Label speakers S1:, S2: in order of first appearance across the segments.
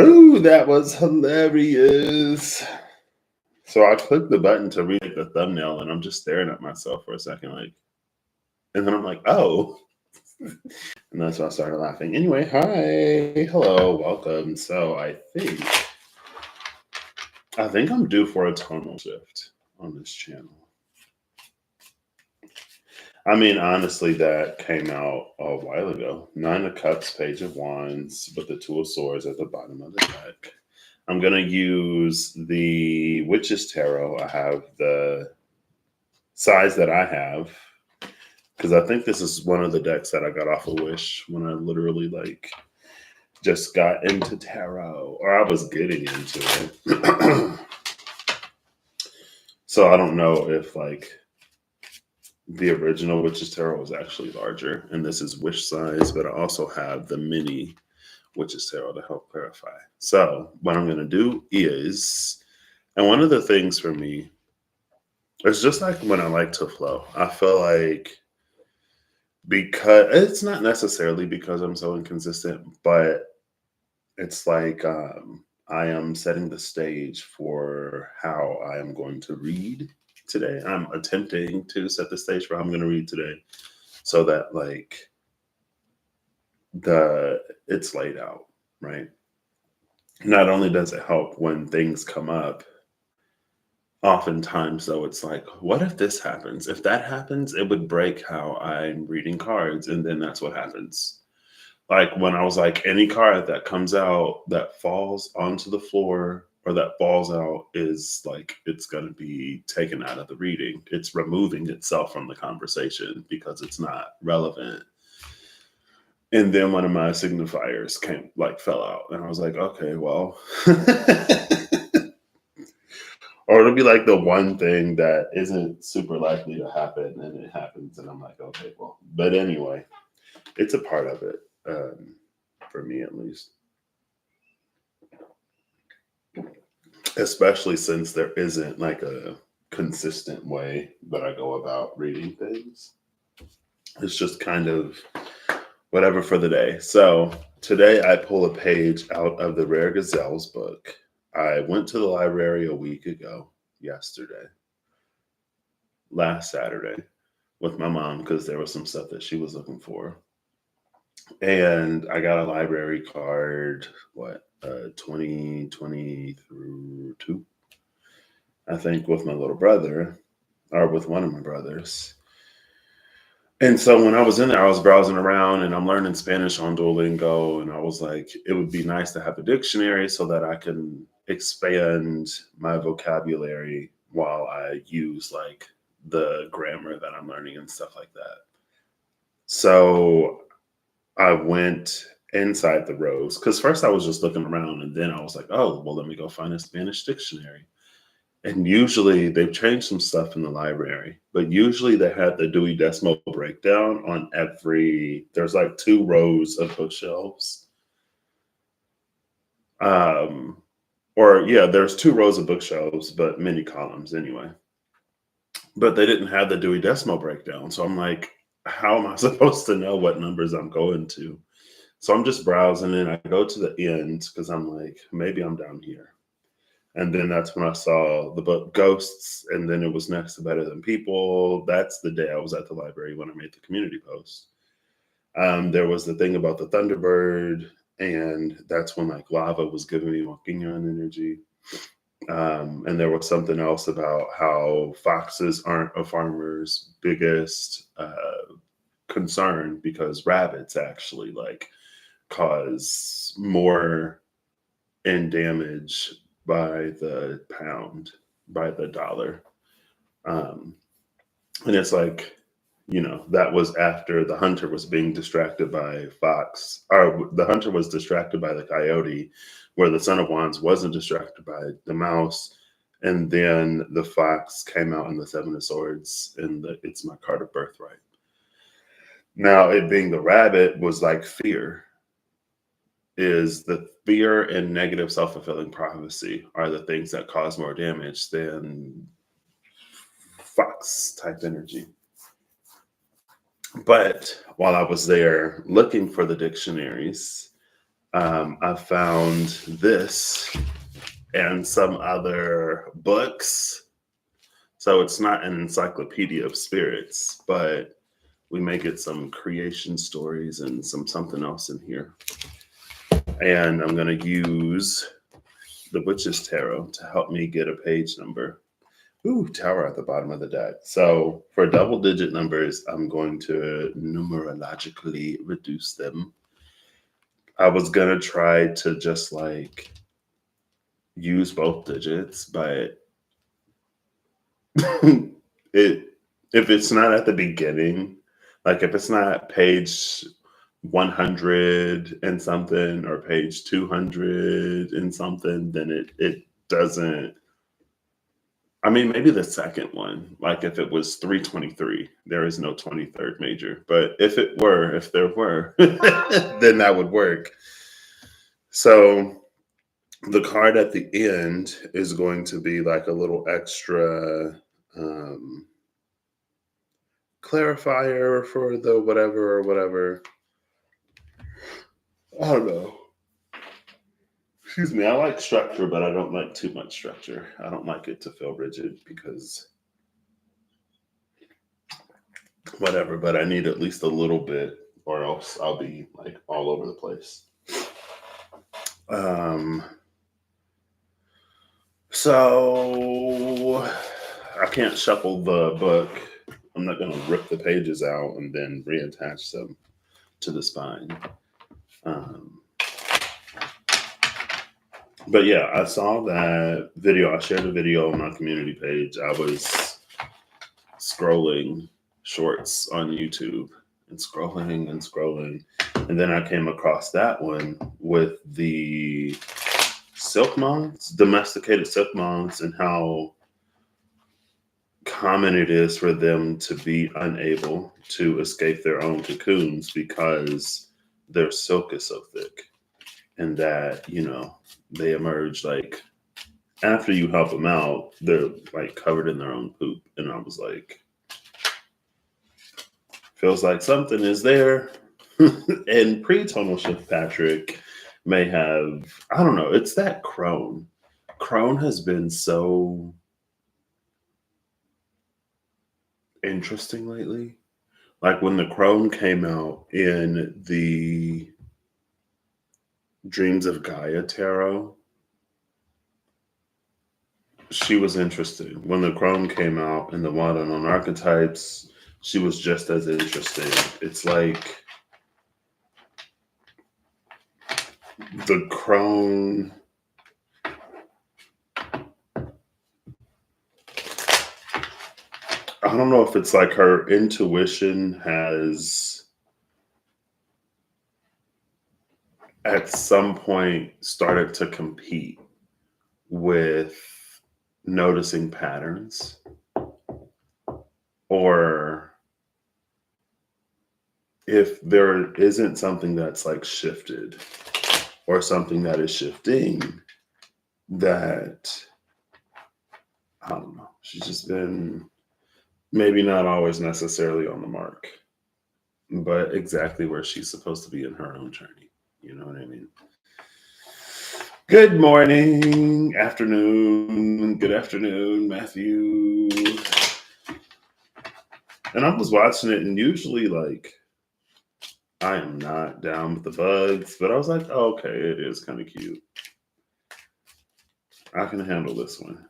S1: Ooh, that was hilarious. So I clicked the button to read the thumbnail, and I'm just staring at myself for a second, like, and then I'm like, oh, and that's when I started laughing. Anyway, hi, hello, welcome. So I think I'm due for a tonal shift on this channel. I mean, honestly, that came out a while ago. Nine of Cups, Page of Wands, with the Two of Swords at the bottom of the deck. I'm going to use the Witch's Tarot. I have the size that I have because I think this is one of the decks that I got off of Wish when I literally just got into tarot, or I was getting into it. So I don't know if the original Witch's Tarot was actually larger, and this is Wish size, but I also have the mini Witch's Tarot to help clarify. So what I'm going to do is, and one of the things for me, it's just like when I like to flow. I feel like because it's not necessarily because I'm so inconsistent, but it's like I am setting the stage for how I am going to read today. I'm attempting to set the stage for how I'm going to read today so that it's laid out, right? Not only does it help when things come up, oftentimes though it's like, what if this happens? If that happens, it would break how I'm reading cards, and then that's what happens. Like when I was like, any card that comes out that falls onto the floor or that falls out is like, it's going to be taken out of the reading. It's removing itself from the conversation because it's not relevant. And then one of my signifiers fell out, and I was like, okay, well, or it'll be like the one thing that isn't super likely to happen, and it happens, and I'm like, okay, well, but anyway, it's a part of it, for me at least. Especially since there isn't like a consistent way that I go about reading things. It's just kind of whatever for the day. So today I pull a page out of the Rare Gazelles book. I went to the library a week ago, last Saturday, with my mom because there was some stuff that she was looking for. And I got a library card, 2020 through 2, I think, with my little brother, or with one of my brothers. And so when I was in there, I was browsing around and I'm learning Spanish on Duolingo. And I was like, it would be nice to have a dictionary so that I can expand my vocabulary while I use the grammar that I'm learning and stuff like that. So I went inside the rows because first I was just looking around, and then I was like, oh, well, let me go find a Spanish dictionary. And usually they've changed some stuff in the library, but usually they had the Dewey Decimal breakdown on there's like 2 rows of bookshelves. Or yeah, there's 2 rows of bookshelves, but many columns anyway. But they didn't have the Dewey Decimal breakdown. So I'm like, how am I supposed to know what numbers I'm going to? So I'm just browsing and I go to the end because I'm like, maybe I'm down here. And then that's when I saw the book Ghosts, and then it was next to Better Than People. That's the day I was at the library when I made the community post. There was the thing about the Thunderbird, and that's when lava was giving me walking on energy. And there was something else about how foxes aren't a farmer's biggest concern because rabbits actually cause more in damage by the pound, by the dollar. Um, and it's like, that was after the hunter was being distracted by fox, or the hunter was distracted by the coyote, where the Son of Wands wasn't distracted by the mouse. And then the fox came out in the Seven of Swords, and it's my card of birthright. Now, it being the rabbit was like fear. Is the fear and negative self-fulfilling prophecy are the things that cause more damage than fox type energy. But while I was there looking for the dictionaries, I found this and some other books. So it's not an encyclopedia of spirits, but we may get some creation stories and something else in here. And I'm going to use the Witch's Tarot to help me get a page number. Ooh, tower at the bottom of the deck. So for double digit numbers, I'm going to numerologically reduce them. I was going to try to just like use both digits, but it if it's not at the beginning, like if it's not page 100 and something or page 200 and something, then it doesn't. I mean, maybe the second one, like if it was 323, there is no 23rd major. But if there were, then that would work. So the card at the end is going to be like a little extra clarifier for the whatever or whatever. I don't know. Excuse me. I like structure, but I don't like too much structure. I don't like it to feel rigid because whatever, but I need at least a little bit or else I'll be like all over the place. So I can't shuffle the book. I'm not going to rip the pages out and then reattach them to the spine. But yeah, I saw that video. I shared a video on my community page. I was scrolling shorts on YouTube and scrolling and scrolling. And then I came across that one with the silk moths, domesticated silk moths, and how common it is for them to be unable to escape their own cocoons because their silk is so thick. And that, they emerge like after you help them out, they're like covered in their own poop. And I was like, feels like something is there. And pre-tonal shift Patrick may have, I don't know, it's that crone. Crone has been so interesting lately. Like when the crone came out in the Dreams of Gaia tarot, she was interesting. When the crone came out in the one on archetypes, she was just as interesting. It's like the crone. I don't know if it's like her intuition has at some point started to compete with noticing patterns, or if there isn't something that's like shifted or something that is shifting, that I don't know, she's just been maybe not always necessarily on the mark, but exactly where she's supposed to be in her own journey. You know what I mean? Good morning, afternoon, good afternoon, Matthew. And I was watching it, and usually, like, I am not down with the bugs, but I was like, oh, okay, it is kind of cute. I can handle this one.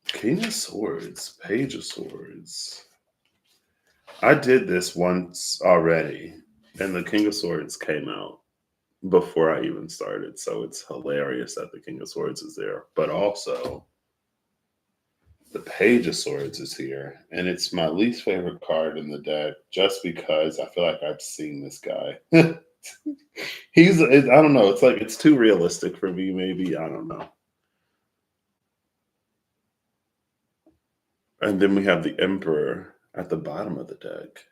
S1: King of Swords, Page of Swords. I did this once already, and the King of Swords came out before I even started. So it's hilarious that the King of Swords is there. But also, the Page of Swords is here. And it's my least favorite card in the deck just because I feel like I've seen this guy. I don't know. It's like it's too realistic for me, maybe. I don't know. And then we have the Emperor at the bottom of the deck.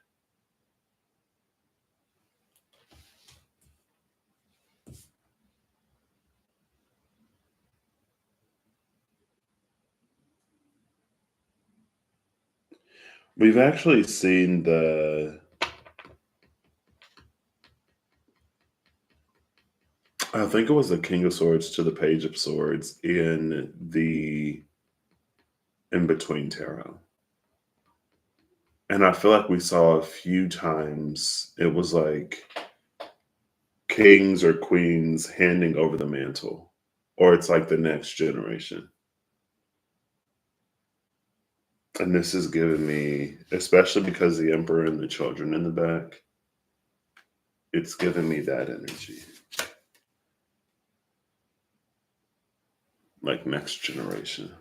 S1: We've actually seen the I think it was the King of Swords to the Page of Swords in the In Between Tarot. And I feel like we saw a few times it was like kings or queens handing over the mantle, or it's like the next generation. And this has given me, especially because the emperor and the children in the back, it's given me that energy. Like next generation.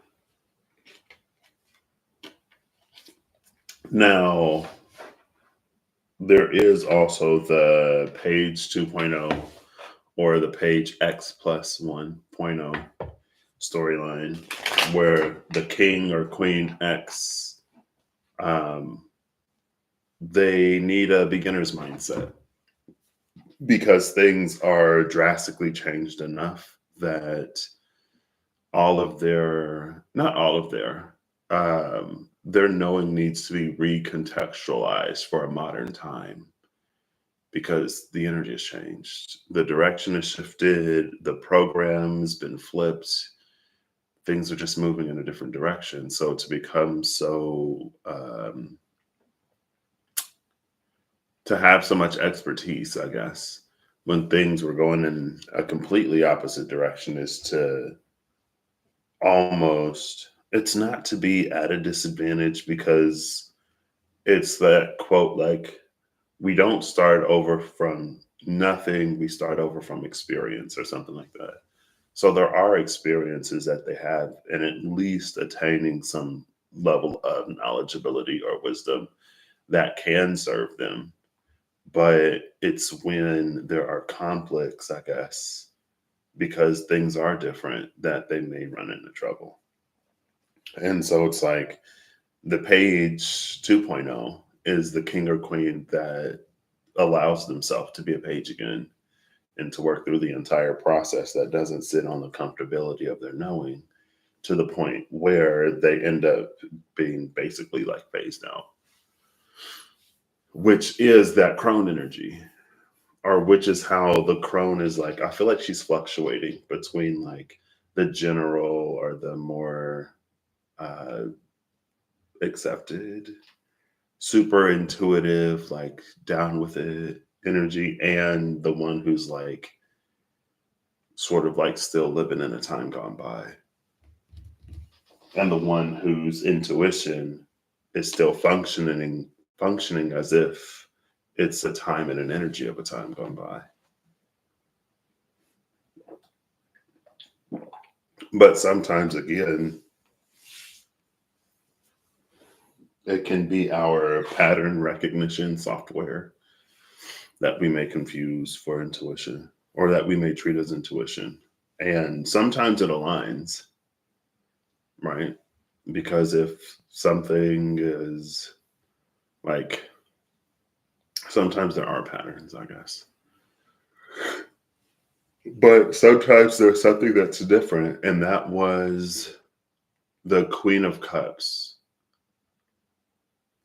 S1: Now, there is also the page 2.0 or the page X plus 1.0 storyline where the king or queen X, um, they need a beginner's mindset because things are drastically changed enough that not all of their knowing needs to be recontextualized for a modern time because the energy has changed. The direction has shifted, the program's been flipped, things are just moving in a different direction. So to become so, to have so much expertise, I guess, when things were going in a completely opposite direction is to almost, it's not to be at a disadvantage because it's that quote, like, we don't start over from nothing, we start over from experience or something like that. So there are experiences that they have, and at least attaining some level of knowledgeability or wisdom that can serve them. But it's when there are conflicts, I guess, because things are different, that they may run into trouble. And so it's like the page 2.0 is the king or queen that allows themselves to be a page again and to work through the entire process that doesn't sit on the comfortability of their knowing to the point where they end up being basically like phased out, which is that crone energy, or which is how the crone is like, I feel like she's fluctuating between like the general or the more uh, accepted, super intuitive, like down with it energy, and the one who's like sort of like still living in a time gone by, and the one whose intuition is still functioning as if it's a time and an energy of a time gone by. But sometimes again, it can be our pattern recognition software that we may confuse for intuition or that we may treat as intuition. And sometimes it aligns, right? Because if something is like, sometimes there are patterns, I guess. But sometimes there's something that's different. And that was the Queen of Cups.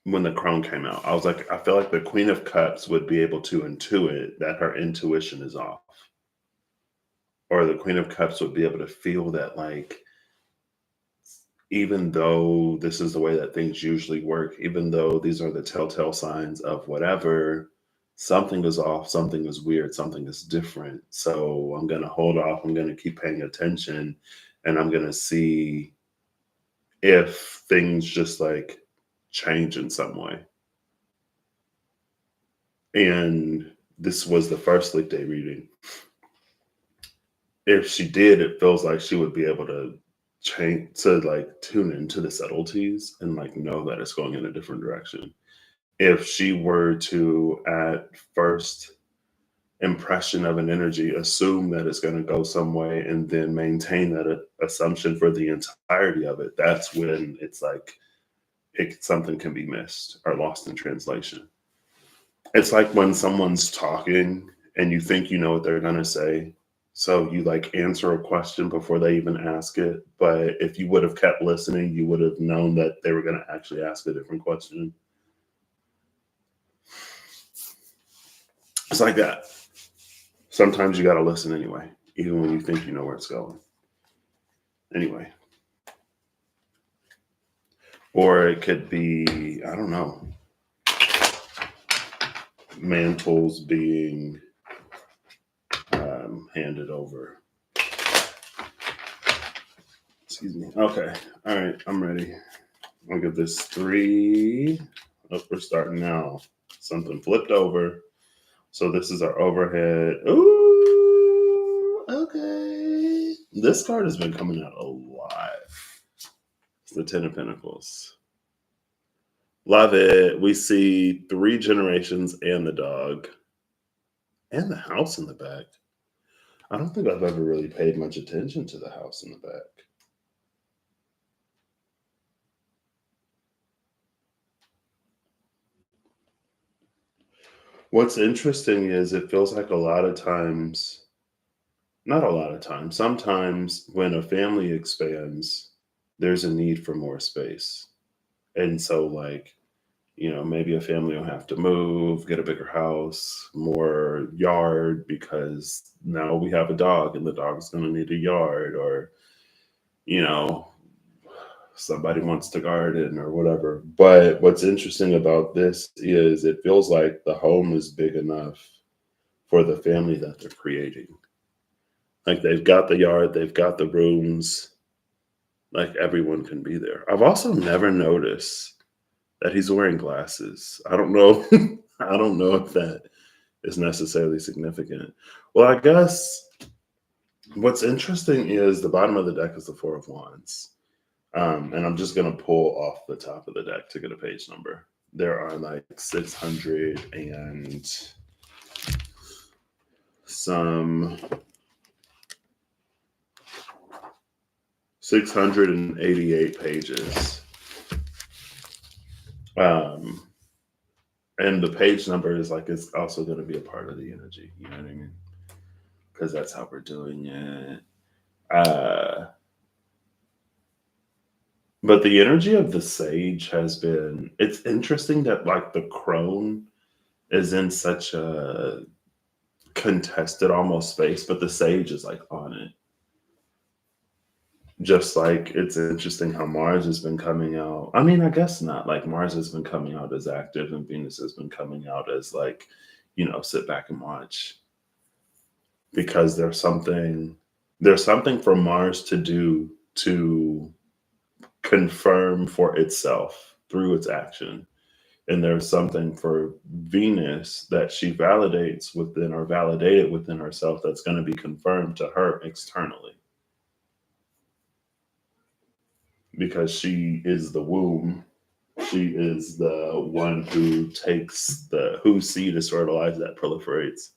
S1: When the crone came out, I was like, I feel like the Queen of Cups would be able to intuit that her intuition is off. Or the Queen of Cups would be able to feel that, like, even though this is the way that things usually work, even though these are the telltale signs of whatever, something is off, something is weird, something is different. So I'm going to hold off. I'm going to keep paying attention, and I'm going to see if things just like change in some way. And this was the first leap day reading. If she did, it feels like she would be able to change, to like tune into the subtleties and like know that it's going in a different direction. If she were to, at first impression of an energy, assume that it's going to go some way and then maintain that assumption for the entirety of it, that's when it's like something can be missed or lost in translation. It's like when someone's talking and you think you know what they're going to say. So you like answer a question before they even ask it. But if you would have kept listening, you would have known that they were going to actually ask a different question. It's like that. Sometimes you got to listen anyway, even when you think you know where it's going. Anyway. Or it could be, I don't know, mantles being handed over. Excuse me. Okay. All right. I'm ready. I'll give this 3. Oh, we're starting now. Something flipped over. So this is our overhead. Ooh. Okay. This card has been coming out a lot. It's the 10 of Pentacles. Love it. We see 3 generations and the dog. And the house in the back. I don't think I've ever really paid much attention to the house in the back. What's interesting is it feels like a lot of times, not a lot of times, sometimes when a family expands, there's a need for more space. And so, like, maybe a family will have to move, get a bigger house, more yard, because now we have a dog and the dog's going to need a yard, or, you know, somebody wants to garden or whatever. But what's interesting about this is it feels like the home is big enough for the family that they're creating. Like they've got the yard, they've got the rooms, like everyone can be there. I've also never noticed that he's wearing glasses. I don't know. I don't know if that is necessarily significant. Well, I guess what's interesting is the bottom of the deck is the 4 of Wands. And I'm just going to pull off the top of the deck to get a page number. There are like 600 and some 688 pages. And the page number is like, it's also going to be a part of the energy. You know what I mean? Because that's how we're doing it. But the energy of the sage has been, it's interesting that like the crone is in such a contested almost space, but the sage is like on it. Just like it's interesting how Mars has been coming out. I mean, I guess not. Like Mars has been coming out as active and Venus has been coming out as like, sit back and watch. Because there's something for Mars to do to confirm for itself through its action. And there's something for Venus that she validates within or validated within herself that's going to be confirmed to her externally. Because she is the womb. She is the one who takes whose seed is fertilized that proliferates.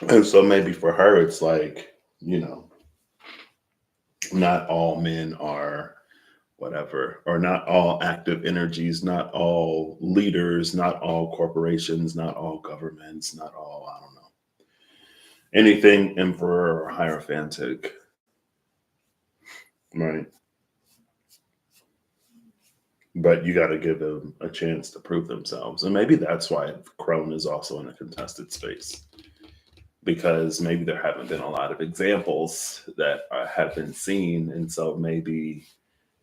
S1: And so maybe for her, it's like, not all men are whatever, or not all active energies, not all leaders, not all corporations, not all governments, not all, I don't know, anything emperor or hierophantic, right? But you got to give them a chance to prove themselves. And maybe that's why Crone is also in a contested space, because maybe there haven't been a lot of examples that have been seen. And so maybe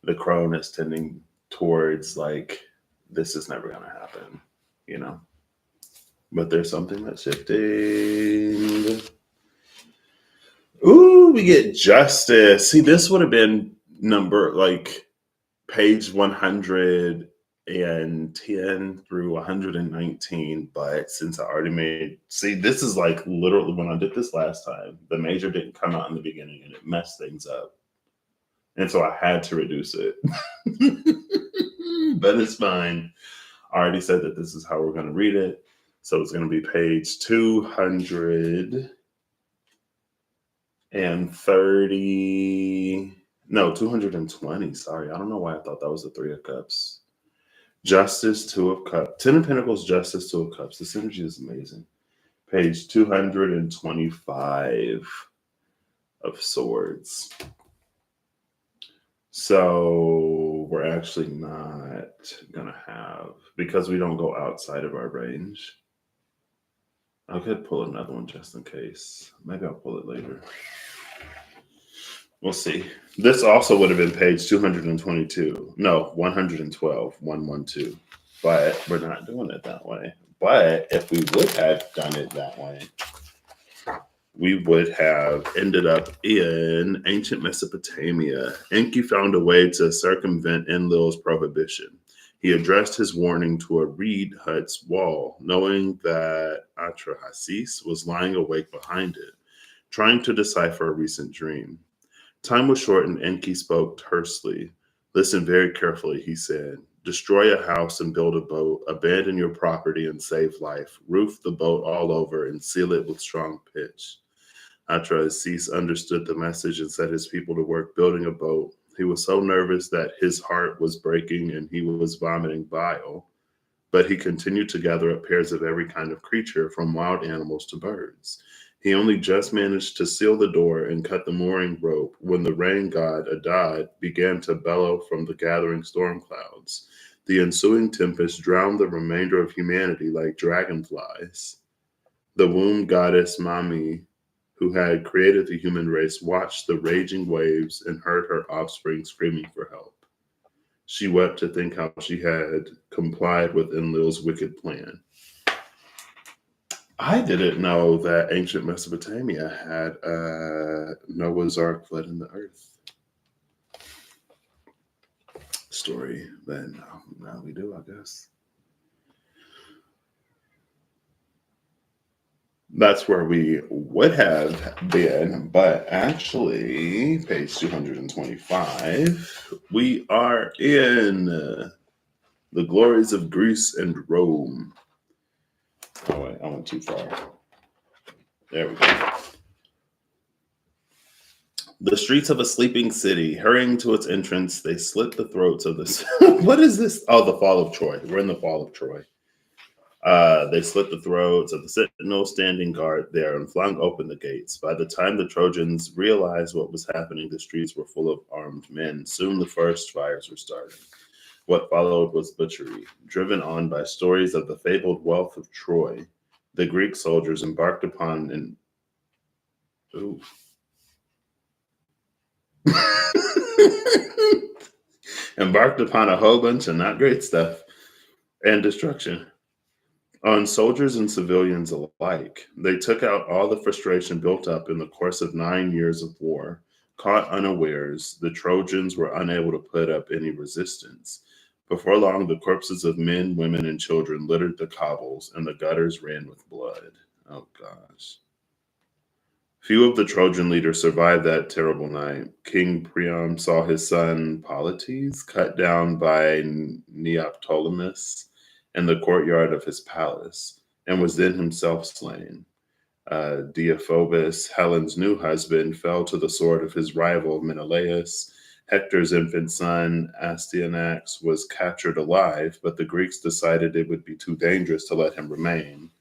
S1: the Crone is tending towards like, this is never going to happen, But there's something that's shifting. Ooh, we get justice. See, this would have been page 110 through 119. But since I already this is like literally when I did this last time, the major didn't come out in the beginning and it messed things up. And so I had to reduce it. But it's fine. I already said that this is how we're going to read it. So it's going to be page 230. 220. Sorry. I don't know why I thought that was the 3 of Cups. Justice, 2 of Cups. 10 of Pentacles, Justice, 2 of Cups. This energy is amazing. Page 225 of Swords. So we're actually not going to have, because we don't go outside of our range. I could pull another one just in case. Maybe I'll pull it later. We'll see. This also would have been page 222. No, 112, 112. But we're not doing it that way. But if we would have done it that way, we would have ended up in ancient Mesopotamia. Enki found a way to circumvent Enlil's prohibition. He addressed his warning to a reed hut's wall, knowing that Atrahasis was lying awake behind it, trying to decipher a recent dream. Time was short, and Enki spoke tersely. Listen very carefully, he said. Destroy a house and build a boat, abandon your property and save life, roof the boat all over and seal it with strong pitch. Atrahasis understood the message and set his people to work building a boat. He was so nervous that his heart was breaking and he was vomiting bile, but he continued to gather up pairs of every kind of creature, from wild animals to birds. He only just managed to seal the door and cut the mooring rope when the rain god Adad began to bellow from the gathering storm clouds. The ensuing tempest drowned the remainder of humanity like dragonflies. The womb goddess Mami, who had created the human race, watched the raging waves and heard her offspring screaming for help. She wept to think how she had complied with Enlil's wicked plan. I didn't know that ancient Mesopotamia had Noah's Ark flooding the earth story. But now we do, I guess. That's where we would have been, but actually, page 225, we are in the glories of Greece and Rome. Oh, wait, I went too far. There we go. The streets of a sleeping city, hurrying to its entrance, they slit the throats of this. What is this? Oh, the fall of Troy. We're in the fall of Troy. They slit the throats of the sentinel standing guard there and flung open the gates. By the time the Trojans realized what was happening, the streets were full of armed men. Soon the first fires were started. What followed was butchery. Driven on by stories of the fabled wealth of Troy, the Greek soldiers embarked upon an ooh. embarked upon a whole bunch of not great stuff and destruction on soldiers and civilians alike. They took out all the frustration built up in the course of 9 years of war. Caught unawares, the Trojans were unable to put up any resistance. Before long, the corpses of men, women, and children littered the cobbles, and the gutters ran with blood. Oh, gosh. Few of the Trojan leaders survived that terrible night. King Priam saw his son Polites cut down by Neoptolemus in the courtyard of his palace, and was then himself slain. Deiphobus, Helen's new husband, fell to the sword of his rival Menelaus. Hector's infant son Astyanax was captured alive, but the Greeks decided it would be too dangerous to let him remain.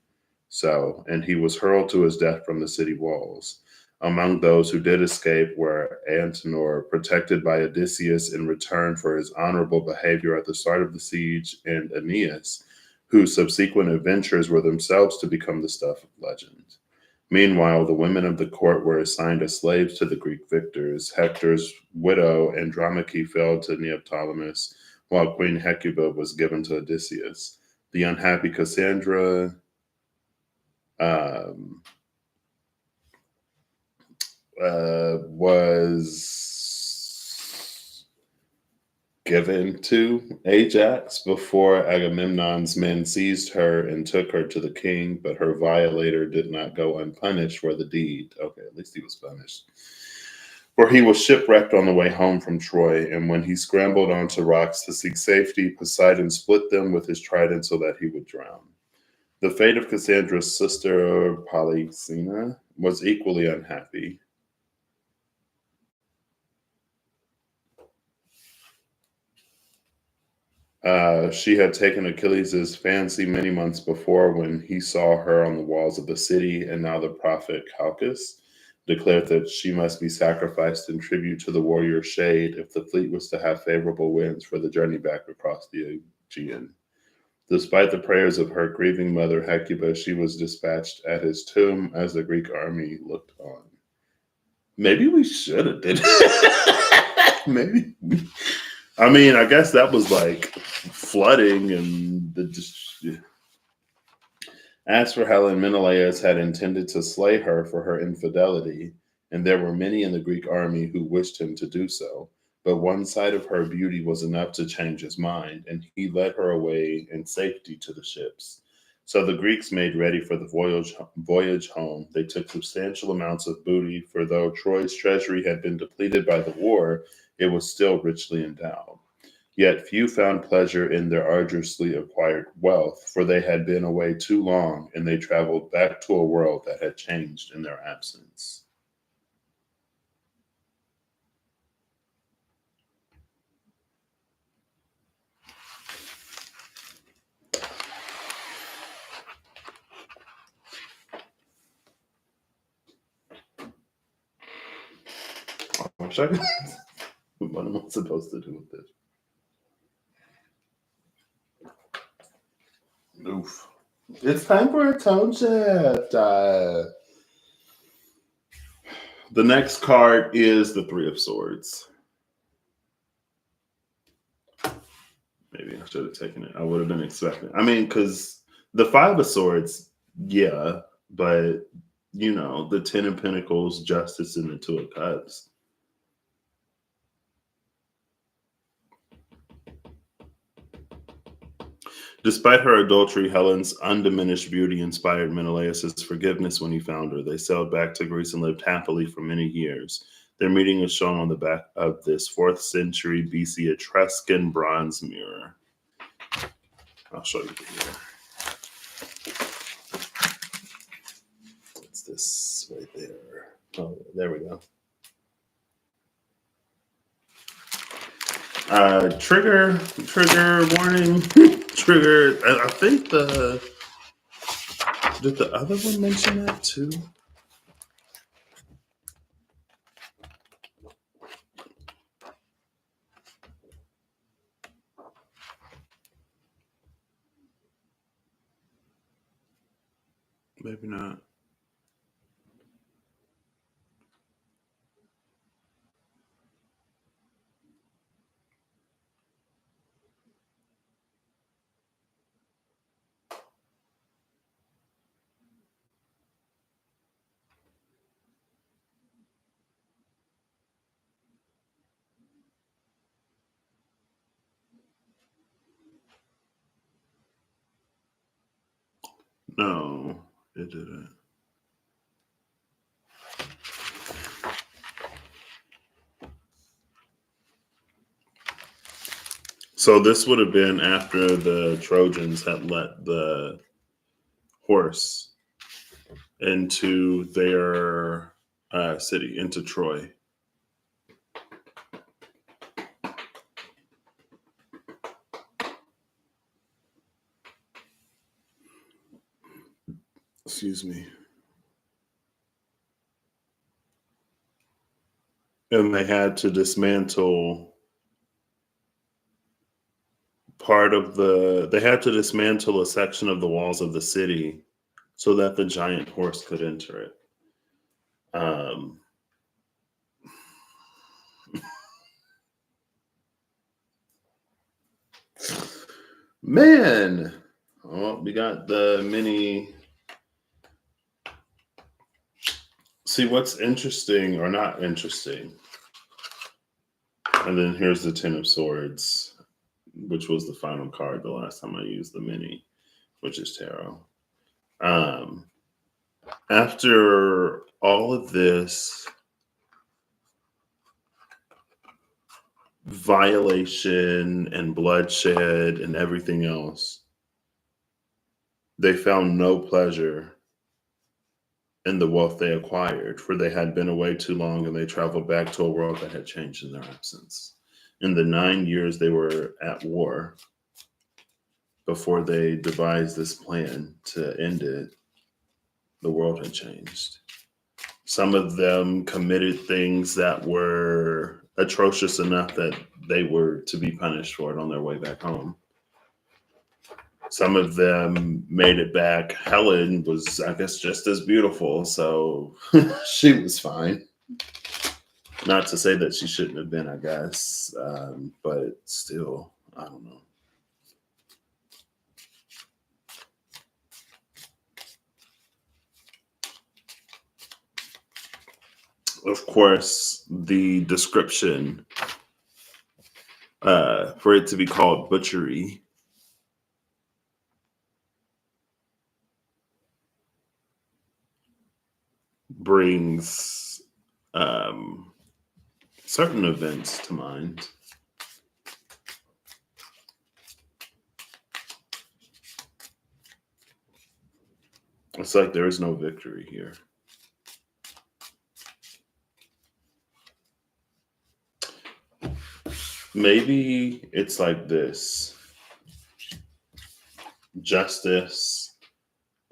S1: And he was hurled to his death from the city walls. Among those who did escape were Antenor, protected by Odysseus in return for his honorable behavior at the start of the siege, and Aeneas, whose subsequent adventures were themselves to become the stuff of legend. Meanwhile, the women of the court were assigned as slaves to the Greek victors. Hector's widow Andromache fell to Neoptolemus, while Queen Hecuba was given to Odysseus. The unhappy Cassandra was given to Ajax before Agamemnon's men seized her and took her to the king, but her violator did not go unpunished for the deed. Okay, at least he was punished. For he was shipwrecked on the way home from Troy, and when he scrambled onto rocks to seek safety, Poseidon split them with his trident so that he would drown. The fate of Cassandra's sister Polyxena was equally unhappy. She had taken Achilles' fancy many months before when he saw her on the walls of the city, and now the prophet Calchas declared that she must be sacrificed in tribute to the warrior Shade if the fleet was to have favorable winds for the journey back across the Aegean. Despite the prayers of her grieving mother Hecuba, she was dispatched at his tomb as the Greek army looked on. Maybe we should have did it. Maybe. I mean, I guess that was like flooding and As for Helen, Menelaus had intended to slay her for her infidelity, and there were many in the Greek army who wished him to do so. But one sight of her beauty was enough to change his mind, and he led her away in safety to the ships. So the Greeks made ready for the voyage home. They took substantial amounts of booty, for though Troy's treasury had been depleted by the war, it was still richly endowed. Yet few found pleasure in their arduously acquired wealth, for they had been away too long, and they traveled back to a world that had changed in their absence. I wish I could. What am I supposed to do with this? Oof. It's time for a tone shift. The next card is the Three of Swords. Maybe I should have taken it. I would have been expecting. I mean, because the Five of Swords, yeah, but the Ten of Pentacles, Justice, and the Two of Cups. Despite her adultery, Helen's undiminished beauty inspired Menelaus' forgiveness when he found her. They sailed back to Greece and lived happily for many years. Their meeting is shown on the back of this 4th century BC Etruscan bronze mirror. I'll show you the mirror. It's this right there. Oh, there we go. Trigger warning. Trigger. I think did the other one mention that too? Maybe not. No, it didn't. So this would have been after the Trojans had let the horse into their city, into Troy. Excuse me. And they had to dismantle they had to dismantle a section of the walls of the city so that the giant horse could enter it. Man, well, we got the mini. See what's interesting or not interesting. And then here's the Ten of Swords, which was the final card the last time I used the mini, which is tarot. After all of this violation and bloodshed and everything else, they found no pleasure in the wealth they acquired, for they had been away too long and they traveled back to a world that had changed in their absence. In the 9 years they were at war, before they devised this plan to end it, the world had changed. Some of them committed things that were atrocious enough that they were to be punished for it on their way back home. Some of them made it back. Helen was, I guess, just as beautiful, so she was fine. Not to say that she shouldn't have been, I guess, but still, I don't know. Of course, the description for it to be called butchery brings certain events to mind. It's like there is no victory here. Maybe it's like this: justice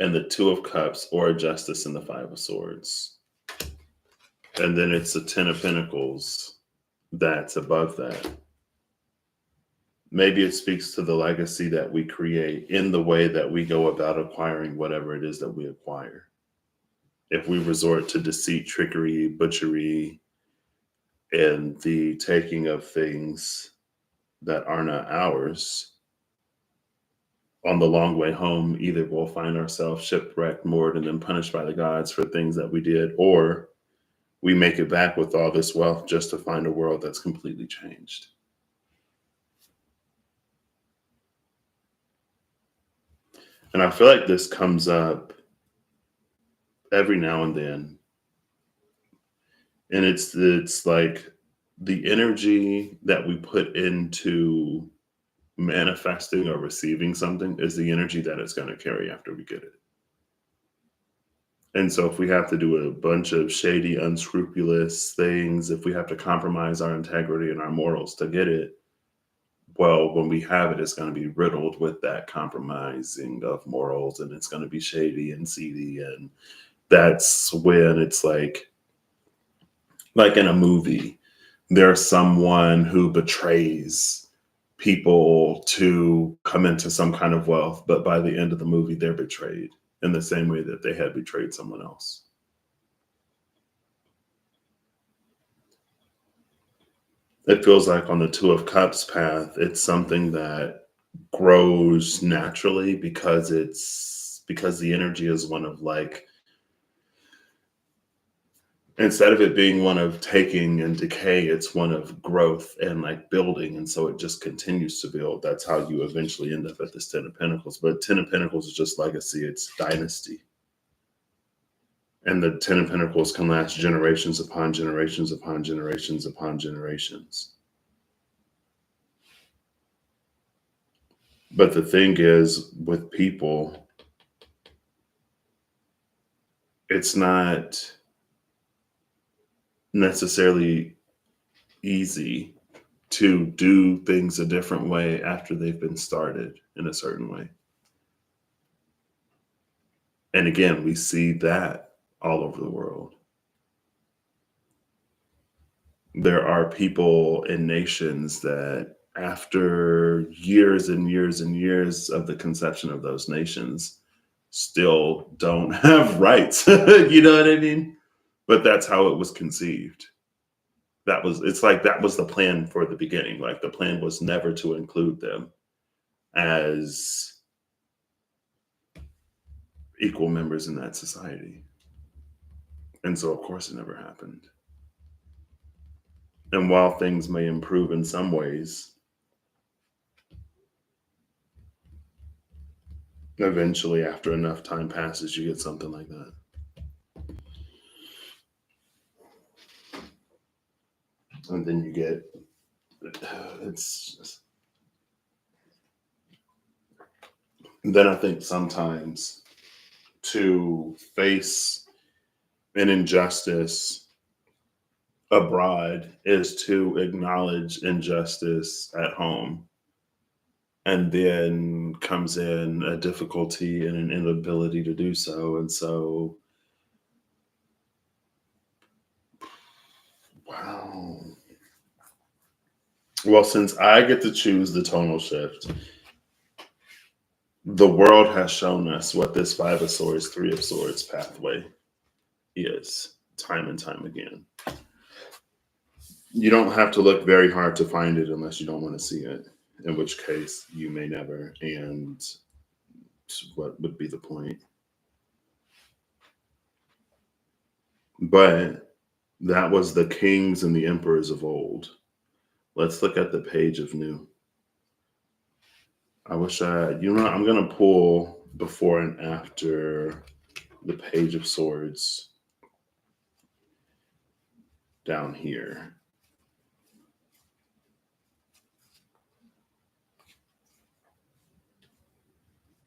S1: and the Two of Cups, or justice and the Five of Swords. And then it's the Ten of Pentacles that's above that. Maybe it speaks to the legacy that we create in the way that we go about acquiring whatever it is that we acquire. If we resort to deceit, trickery, butchery, and the taking of things that are not ours, on the long way home, either we'll find ourselves shipwrecked, moored, and then punished by the gods for things that we did, or we make it back with all this wealth just to find a world that's completely changed. And I feel like this comes up every now and then. And it's like the energy that we put into manifesting or receiving something is the energy that it's going to carry after we get it. And so if we have to do a bunch of shady, unscrupulous things, if we have to compromise our integrity and our morals to get it, well, when we have it, it's going to be riddled with that compromising of morals, and it's going to be shady and seedy. And that's when it's like in a movie, there's someone who betrays people to come into some kind of wealth, but by the end of the movie, they're betrayed in the same way that they had betrayed someone else. It feels like on the Two of Cups path, it's something that grows naturally because the energy is one of like, instead of it being one of taking and decay, it's one of growth and like building. And so it just continues to build. That's how you eventually end up at this Ten of Pentacles. But Ten of Pentacles is just legacy, it's dynasty. And the Ten of Pentacles can last generations upon generations upon generations upon generations. But the thing is, with people, it's not necessarily easy to do things a different way after they've been started in a certain way. And again, we see that all over the world. There are people in nations that, after years and years and years of the conception of those nations, still don't have rights. You know what I mean? But that's how it was conceived. It's like that was the plan for the beginning. Like the plan was never to include them as equal members in that society. And so, of course, it never happened. And while things may improve in some ways, eventually, after enough time passes, you get something like that. And then you get, it's just, then I think sometimes to face an injustice abroad is to acknowledge injustice at home. And then comes in a difficulty and an inability to do so. And so, wow. Well, since I get to choose the tonal shift, The world has shown us what this Five of Swords, Three of Swords pathway is, time and time again. You don't have to look very hard to find it unless you don't want to see it, in which case you may never. And what would be the point? But that was the kings and the emperors of old. Let's look at the page of new. I wish I'm going to pull before and after the page of swords down here.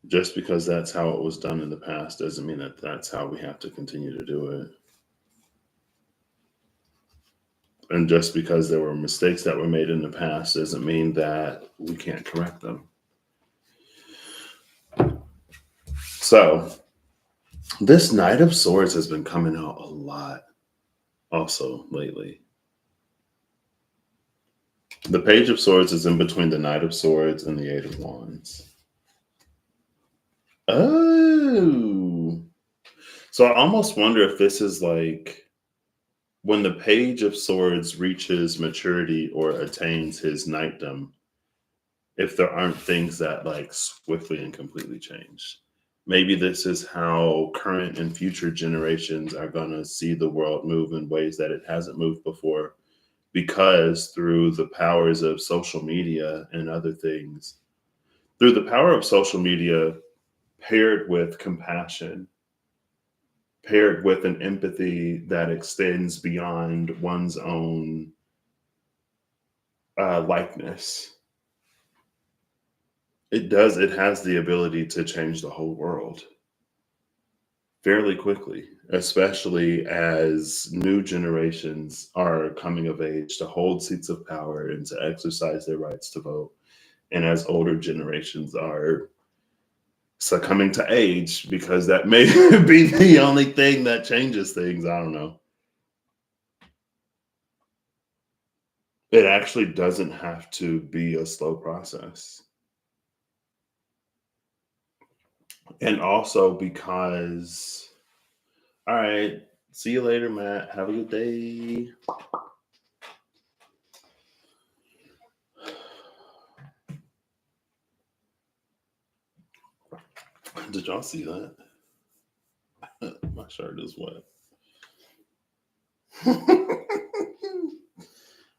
S1: Just because that's how it was done in the past doesn't mean that that's how we have to continue to do it. And just because there were mistakes that were made in the past doesn't mean that we can't correct them. So, this Knight of Swords has been coming out a lot also lately. The Page of Swords is in between the Knight of Swords and the Eight of Wands. Oh. So I almost wonder if this is like when the Page of Swords reaches maturity or attains his knightdom, if there aren't things that like swiftly and completely change. Maybe this is how current and future generations are going to see the world move in ways that it hasn't moved before, because through the powers of social media and other things, through the power of social media paired with compassion, paired with an empathy that extends beyond one's own likeness, it has the ability to change the whole world fairly quickly, especially as new generations are coming of age to hold seats of power and to exercise their rights to vote, and as older generations are succumbing to age, because that may be the only thing that changes things. I don't know. It actually doesn't have to be a slow process. And also because, all right, see you later, Matt. Have a good day. Did y'all see that? My shirt is wet.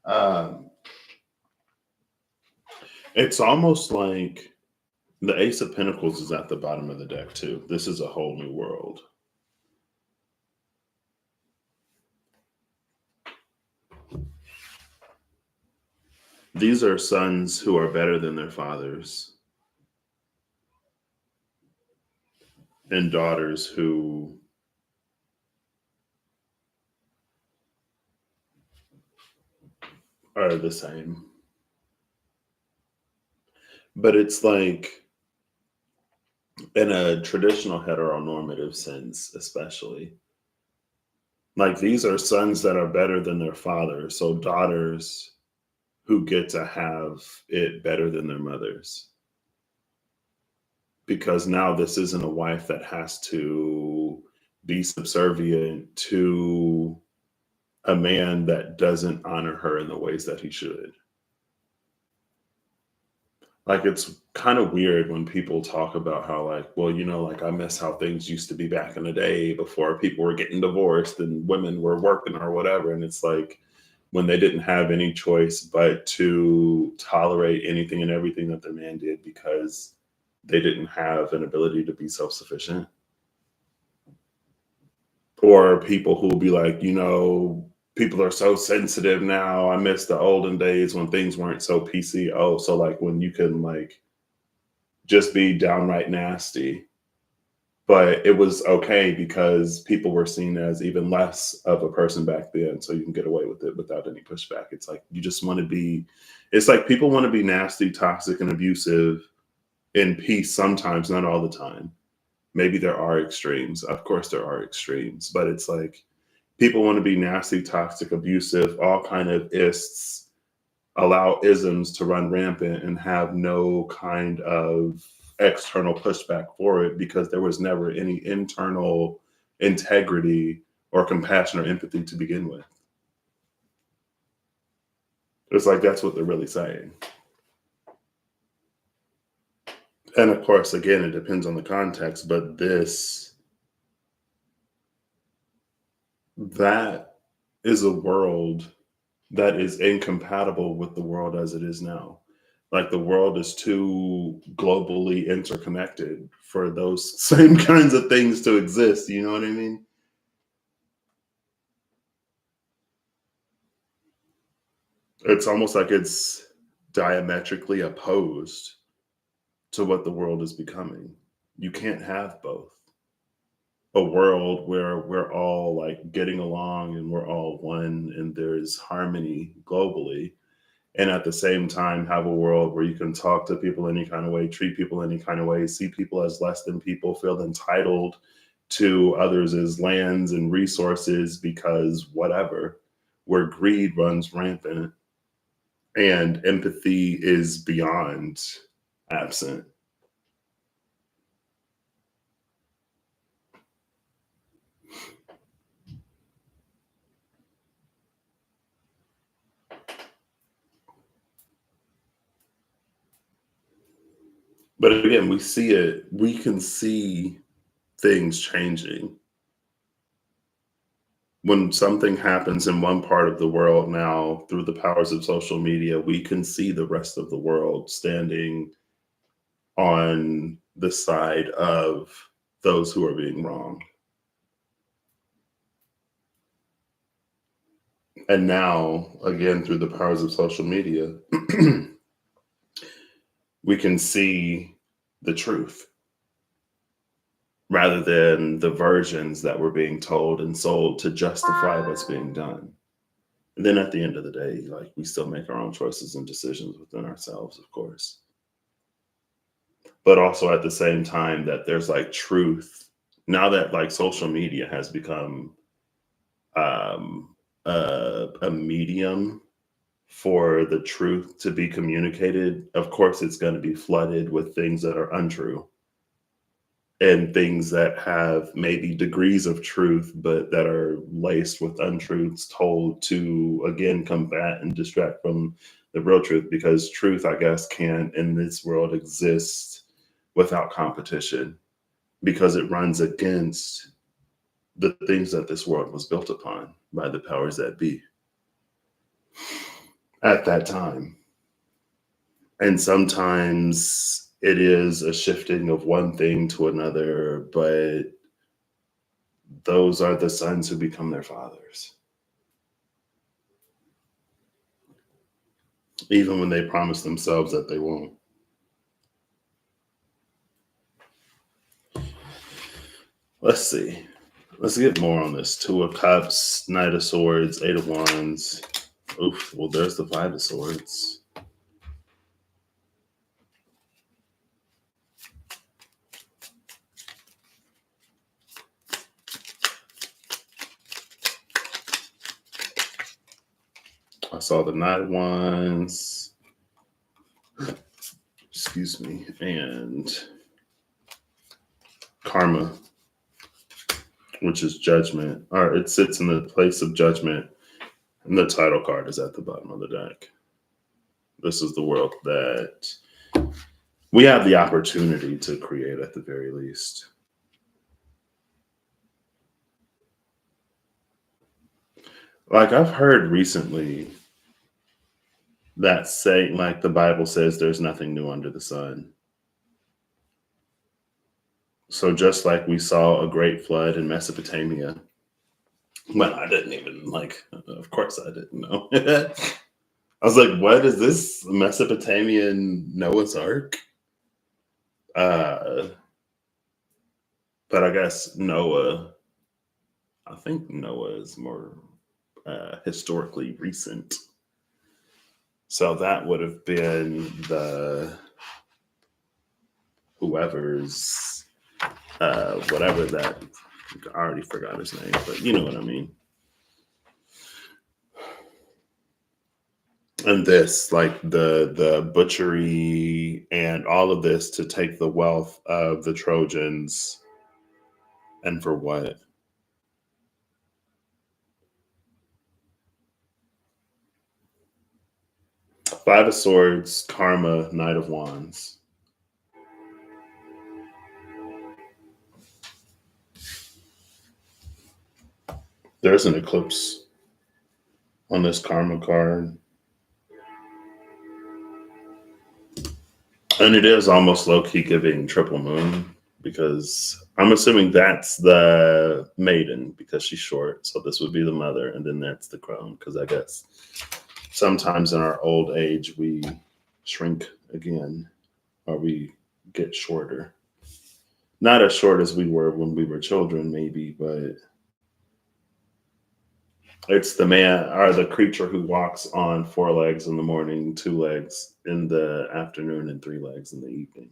S1: um, it's almost like the Ace of Pentacles is at the bottom of the deck, too. This is a whole new world. These are sons who are better than their fathers, and daughters who are the same. But it's like, in a traditional heteronormative sense, especially, like these are sons that are better than their father. So daughters who get to have it better than their mothers. Because now this isn't a wife that has to be subservient to a man that doesn't honor her in the ways that he should. Like, it's kind of weird when people talk about how, like, well, like, I miss how things used to be back in the day before people were getting divorced and women were working or whatever. And it's like when they didn't have any choice but to tolerate anything and everything that their man did because they didn't have an ability to be self-sufficient. Or people who will be like, people are so sensitive now. I miss the olden days when things weren't so PC. Oh, so like when you can like just be downright nasty, but it was okay because people were seen as even less of a person back then. So you can get away with it without any pushback. It's like, you just want to be, it's like people want to be nasty, toxic, and abusive in peace sometimes, not all the time. Maybe there are extremes. Of course there are extremes, but it's like people want to be nasty, toxic, abusive, all kind of ists, allow isms to run rampant and have no kind of external pushback for it because there was never any internal integrity or compassion or empathy to begin with. It's like that's what they're really saying. And of course, again, it depends on the context, but that is a world that is incompatible with the world as it is now. Like the world is too globally interconnected for those same kinds of things to exist. You know what I mean? It's almost like it's diametrically opposed to what the world is becoming. You can't have both. A world where we're all like getting along and we're all one and there's harmony globally, and at the same time have a world where you can talk to people any kind of way, treat people any kind of way, see people as less than people, feel entitled to others as lands and resources because whatever, where greed runs rampant and empathy is beyond absent. But again, we can see things changing. When something happens in one part of the world now through the powers of social media, we can see the rest of the world standing on the side of those who are being wronged. And now, again, through the powers of social media, we can see the truth rather than the versions that were being told and sold to justify what's being done. And then at the end of the day, like we still make our own choices and decisions within ourselves, of course. But also at the same time that there's like truth. Now that like social media has become a medium for the truth to be communicated, of course it's going to be flooded with things that are untrue and things that have maybe degrees of truth, but that are laced with untruths told to, again, combat and distract from the real truth. Because truth, I guess, can't in this world exist without competition because it runs against the things that this world was built upon by the powers that be at that time. And sometimes it is a shifting of one thing to another, but those are the sons who become their fathers. Even when they promise themselves that they won't. Let's see. Let's get more on this. Two of Cups, Knight of Swords, Eight of Wands. Oof, well, there's the Five of Swords. I saw the Knight of Wands. Excuse me. And Karma, which is judgment. Or it sits in the place of judgment. And the title card is at the bottom of the deck. This is the world that we have the opportunity to create at the very least. Like I've heard recently that saying, like the Bible says, there's nothing new under the sun. So just like we saw a great flood in Mesopotamia, well, I didn't even of course I didn't know. I was like, what is this Mesopotamian Noah's Ark? But I guess I think Noah is more historically recent. So that would have been the whoever's whatever that, I already forgot his name, but you know what I mean. And this, like the butchery and all of this to take the wealth of the Trojans, and for what? Five of Swords, Karma, Knight of Wands. There's an eclipse on this Karma card. And it is almost low key giving triple moon because I'm assuming that's the maiden because she's short. So this would be the mother, and then that's the crone because I guess sometimes in our old age we shrink again or we get shorter. Not as short as we were when we were children, maybe, but it's the man or the creature who walks on four legs in the morning, two legs in the afternoon, and three legs in the evening.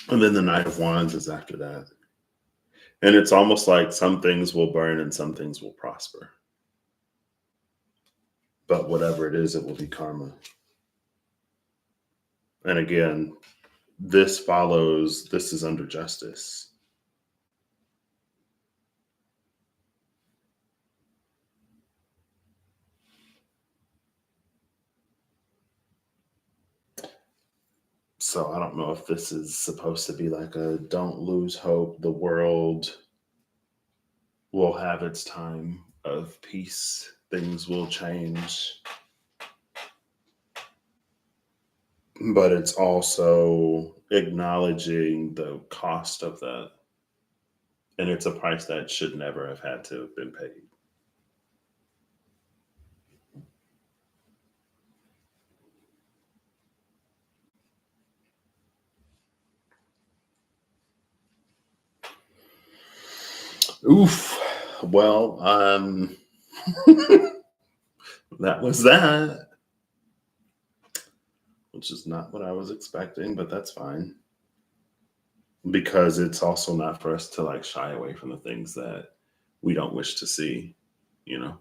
S1: And then the Knight of Wands is after that. And it's almost like some things will burn and some things will prosper. But whatever it is, it will be karma. And again, this is under justice. So I don't know if this is supposed to be like a don't lose hope. The world will have its time of peace. Things will change. But it's also acknowledging the cost of that. And it's a price that should never have had to have been paid. Oof. Well, that was that, which is not what I was expecting, but that's fine. Because it's also not for us to like shy away from the things that we don't wish to see, you know.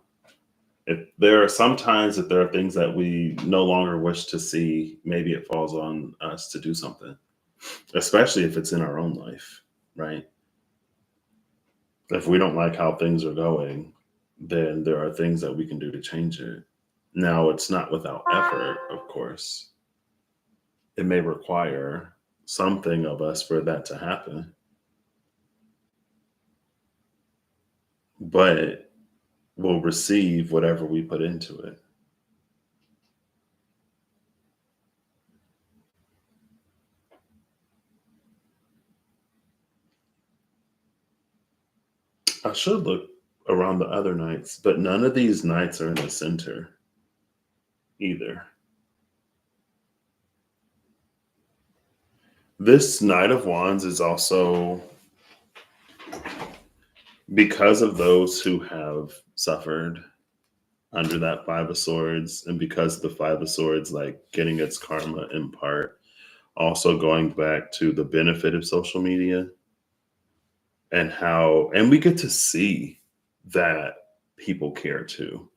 S1: If there are sometimes if there are things that we no longer wish to see, maybe it falls on us to do something, especially if it's in our own life, right? If we don't like how things are going, then there are things that we can do to change it. Now, it's not without effort, of course. It may require something of us for that to happen, but we'll receive whatever we put into it. I should look around the other knights, but none of these knights are in the center either. This Knight of Wands is also because of those who have suffered under that Five of Swords, and because the Five of Swords, like getting its karma in part, also going back to the benefit of social media and how, and we get to see that people care too.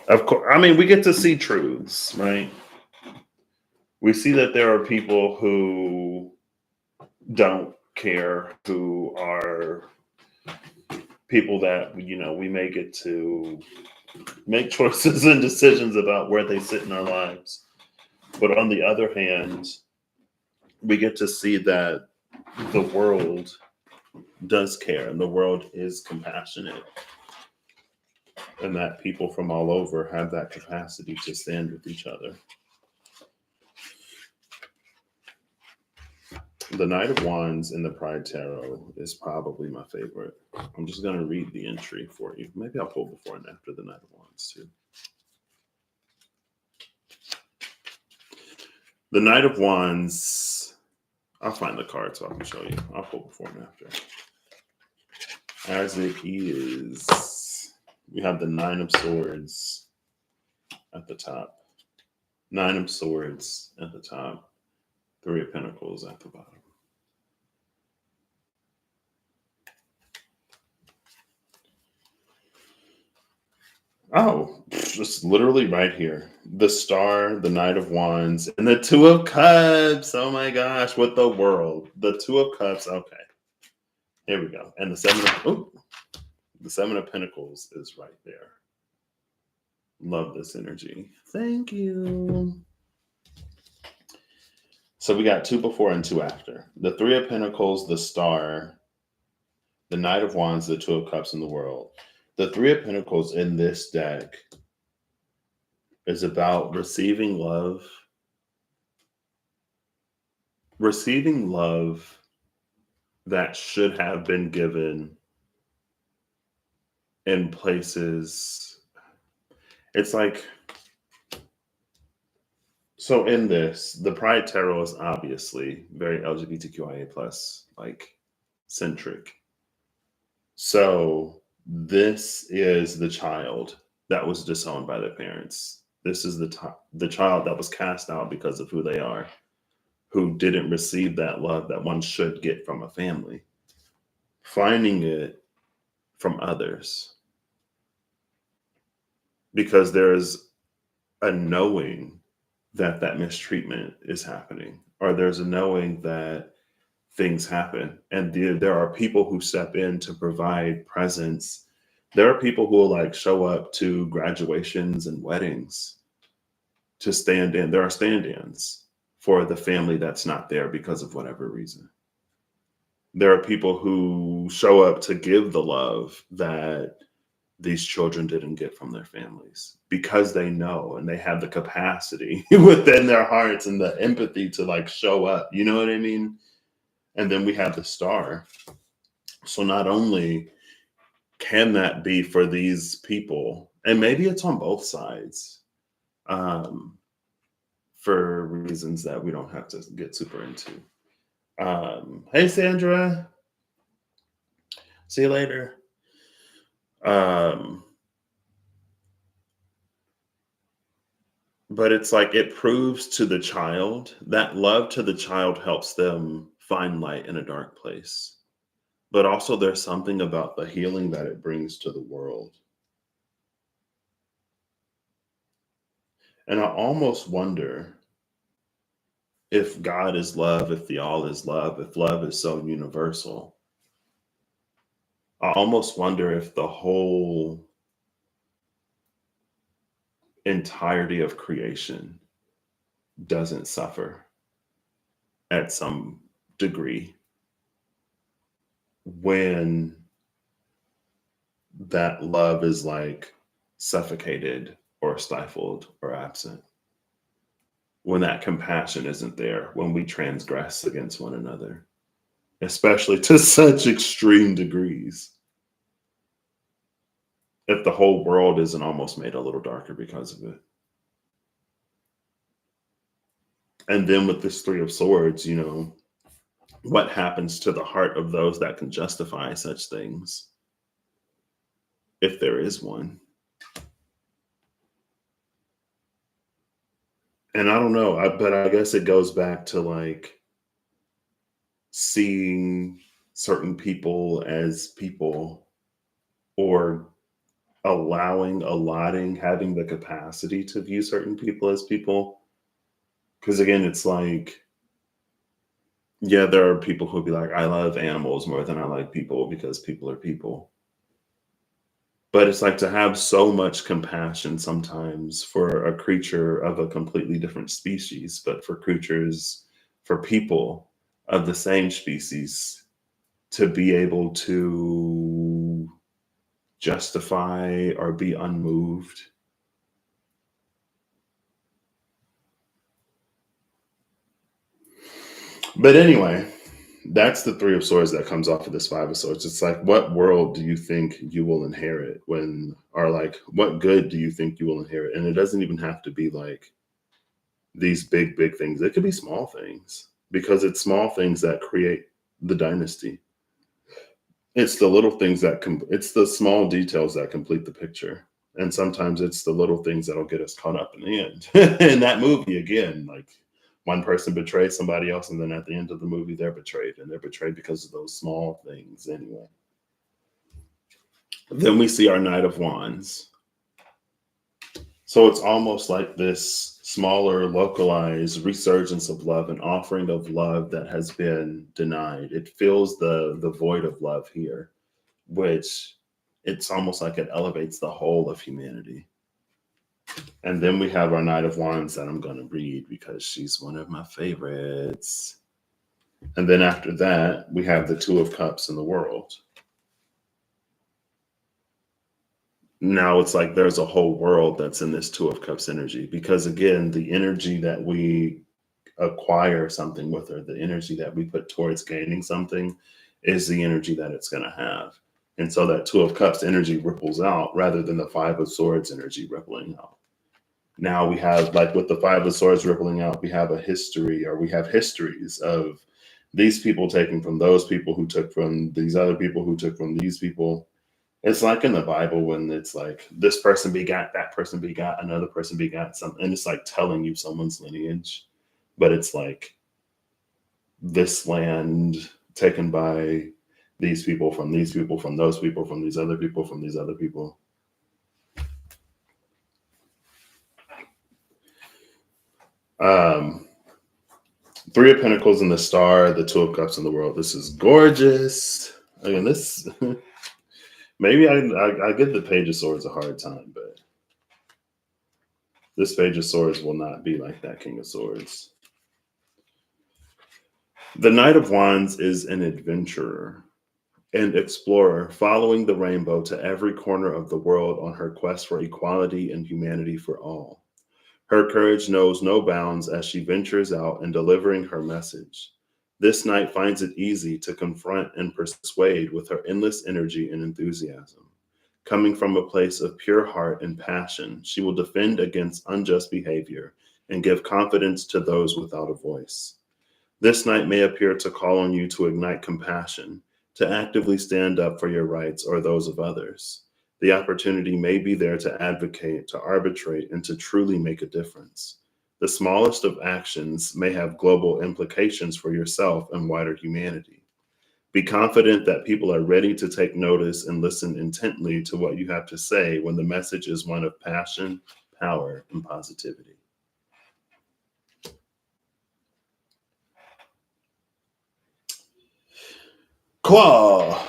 S1: Of course, I mean, we get to see truths, right? We see that there are people who don't care, who are people that, you know, we may get to make choices and decisions about where they sit in our lives. But on the other hand, we get to see that the world does care and the world is compassionate, and that people from all over have that capacity to stand with each other. The Knight of Wands in the Pride Tarot is probably my favorite. I'm just going to read the entry for you. Maybe I'll pull before and after the Knight of Wands too. The Knight of Wands, I'll find the card so I can show you. I'll pull before and after. As it is, we have the Nine of Swords at the top. Nine of Swords at the top. Three of Pentacles at the bottom. Oh, just literally right here. The Star, the Knight of Wands, and the Two of Cups. Oh my gosh, what the world? The Two of Cups. Okay, here we go. And the Seven of Pentacles is right there. Love this energy. Thank you. So we got two before and two after. The Three of Pentacles, the Star, the Knight of Wands, the Two of Cups in the world. The Three of Pentacles in this deck is about receiving love that should have been given in places. It's like, so in this, the Pride Tarot is obviously very LGBTQIA plus like centric. So this is the child that was disowned by their parents. This is the child that was cast out because of who they are, who didn't receive that love that one should get from a family, finding it from others because there's a knowing that mistreatment is happening, or there's a knowing that things happen, and there are people who step in to provide presence. There are people who will like show up to graduations and weddings to stand in. There are stand-ins for the family that's not there because of whatever reason. There are people who show up to give the love that these children didn't get from their families because they know and they have the capacity within their hearts and the empathy to like show up. You know what I mean? And then we have the Star. So not only can that be for these people, and maybe it's on both sides, for reasons that we don't have to get super into. Hey, Sandra. See you later. But it's like it proves to the child that love to the child helps them find light in a dark place. But also, there's something about the healing that it brings to the world. And I almost wonder if God is love, if the all is love, if love is so universal. I almost wonder if the whole entirety of creation doesn't suffer at some degree when that love is like suffocated or stifled or absent, when that compassion isn't there, when we transgress against one another, especially to such extreme degrees. If the whole world isn't almost made a little darker because of it. And then with this Three of Swords, you know, what happens to the heart of those that can justify such things, if there is one? And I don't know, but I guess it goes back to like seeing certain people as people, or allotting, having the capacity to view certain people as people. Because again, it's like, yeah, there are people who'll be like, I love animals more than I like people because people are people. But it's like to have so much compassion sometimes for a creature of a completely different species, but for people of the same species, to be able to justify or be unmoved. But anyway, that's the Three of Swords that comes off of this Five of Swords. It's like, what world do you think you will inherit or like, what good do you think you will inherit? And it doesn't even have to be like these big, big things. It could be small things, because it's small things that create the dynasty. It's the little things it's the small details that complete the picture. And sometimes it's the little things that'll get us caught up in the end. In that movie, again, like one person betrays somebody else, and then at the end of the movie, they're betrayed, and they're betrayed because of those small things anyway. Then we see our Knight of Wands. So it's almost like this smaller, localized resurgence of love, an offering of love that has been denied. It fills the void of love here, which it's almost like it elevates the whole of humanity. And then we have our Knight of Wands that I'm going to read because she's one of my favorites. And then after that, we have the Two of Cups in the world. Now it's like there's a whole world that's in this Two of Cups energy because, again, the energy that we acquire something with, or the energy that we put towards gaining something, is the energy that it's going to have. And so that Two of Cups energy ripples out rather than the Five of Swords energy rippling out. Now we have, like with the Five of Swords rippling out, we have a history, or we have histories of these people taking from those people who took from these other people who took from these people. It's like in the Bible when it's like this person begat, that person begat, another person begat something, and it's like telling you someone's lineage, but it's like this land taken by these people, from these people, from those people, from these other people, from these other people. Um, Three of Pentacles in the Star, the Two of Cups in the world. This is gorgeous. I mean, this maybe I give the Page of Swords a hard time, but this Page of Swords will not be like that King of Swords. The Knight of Wands is an adventurer and explorer, following the rainbow to every corner of the world on her quest for equality and humanity for all. Her courage knows no bounds as she ventures out in delivering her message. This knight finds it easy to confront and persuade with her endless energy and enthusiasm. Coming from a place of pure heart and passion, she will defend against unjust behavior and give confidence to those without a voice. This knight may appear to call on you to ignite compassion, to actively stand up for your rights or those of others. The opportunity may be there to advocate, to arbitrate, and to truly make a difference. The smallest of actions may have global implications for yourself and wider humanity. Be confident that people are ready to take notice and listen intently to what you have to say when the message is one of passion, power, and positivity. Claw.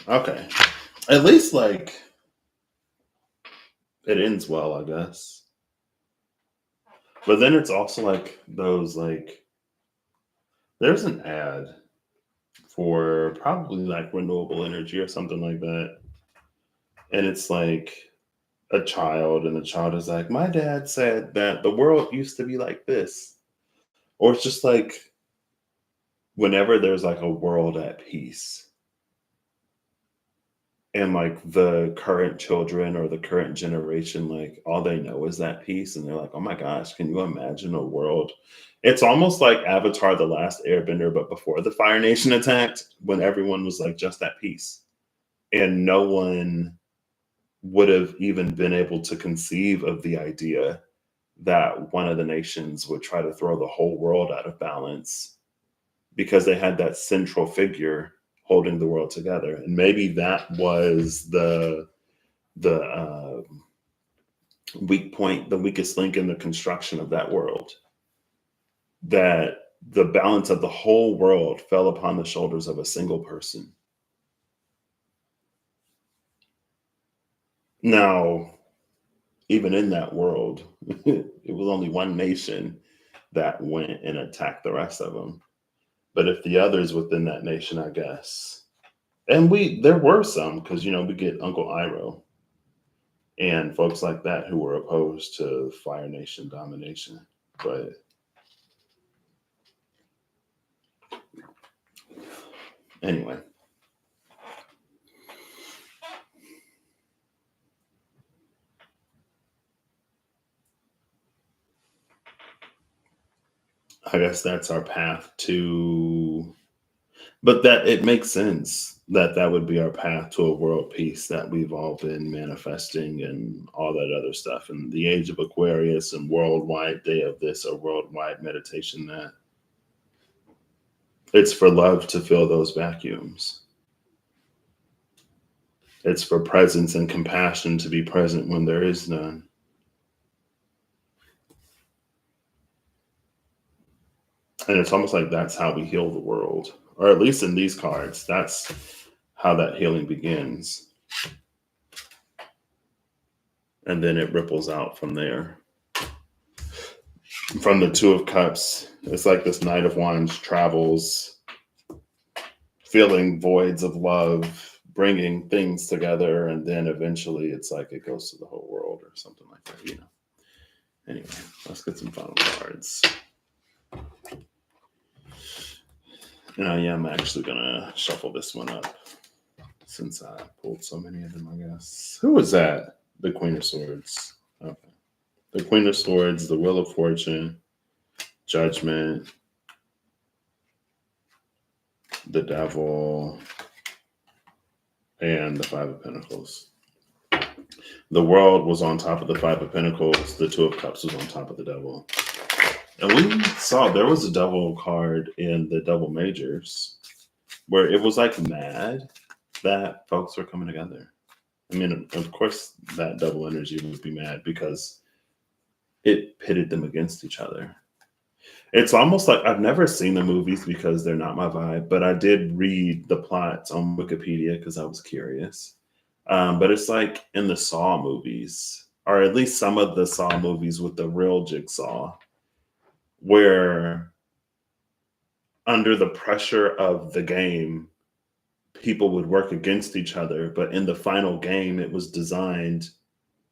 S1: Okay. At least, like, it ends well, I guess. But then it's also like those, like, there's an ad for probably like renewable energy or something like that. And it's like a child, and the child is like, my dad said that the world used to be like this. Or it's just like whenever there's like a world at peace, and like the current children or the current generation, like all they know is that piece, and they're like, oh my gosh, can you imagine a world? It's almost like Avatar: The Last Airbender, but before the Fire Nation attacked, when everyone was like just at peace, and no one would have even been able to conceive of the idea that one of the nations would try to throw the whole world out of balance, because they had that central figure holding the world together. And maybe that was the weak point, the weakest link in the construction of that world, that the balance of the whole world fell upon the shoulders of a single person. Now, even in that world, it was only one nation that went and attacked the rest of them. But if the others within that nation, I guess, and there were some, because we get Uncle Iroh and folks like that who were opposed to Fire Nation domination. But anyway, I guess that's our path to, but that it makes sense that that would be our path to a world peace that we've all been manifesting and all that other stuff. And the age of Aquarius and worldwide day of this, or worldwide meditation that. It's for love to fill those vacuums. It's for presence and compassion to be present when there is none. And it's almost like that's how we heal the world, or at least in these cards, that's how that healing begins. And then it ripples out from there. From the Two of Cups, it's like this Knight of Wands travels, filling voids of love, bringing things together, and then eventually it's like it goes to the whole world or something like that, you know. Anyway, let's get some final cards. And I am actually gonna shuffle this one up since I pulled so many of them, I guess. Who was that? The Queen of Swords. Okay. The Queen of Swords, the Wheel of Fortune, Judgment, the Devil, and the Five of Pentacles. The World was on top of the Five of Pentacles. The Two of Cups was on top of the Devil. And we saw there was a Devil card in the Double Majors where it was like mad that folks were coming together. I mean, of course, that double energy would be mad because it pitted them against each other. It's almost like I've never seen the movies because they're not my vibe, but I did read the plots on Wikipedia because I was curious. But it's like in the Saw movies, or at least some of the Saw movies with the real Jigsaw, where under the pressure of the game, people would work against each other. But in the final game, it was designed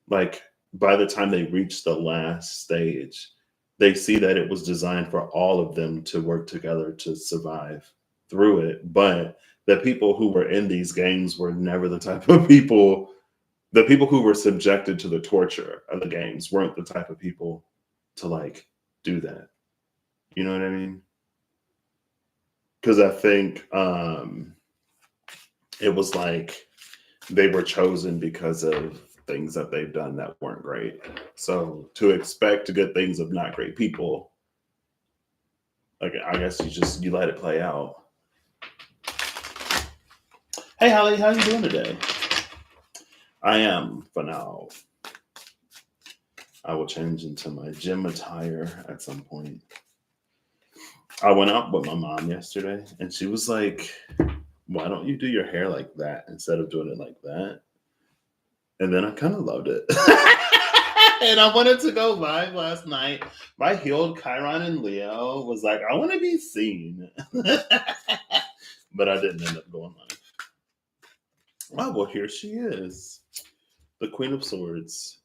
S1: like by the time they reach the last stage, they see that it was designed for all of them to work together to survive through it. But the people who were in these games were never the type of people, the people who were subjected to the torture of the games weren't the type of people to like do that. You know what I mean? Because I think it was like they were chosen because of things that they've done that weren't great. So to expect good things of not great people, like I guess you let it play out. Hey Holly, how you doing today? I am for now. I will change into my gym attire at some point. I went out with my mom yesterday and she was like, why don't you do your hair like that instead of doing it like that? And then I kind of loved it. And I wanted to go live last night. My healed Chiron and Leo was like, I want to be seen. But I didn't end up going live. Oh, well, here she is. The Queen of Swords.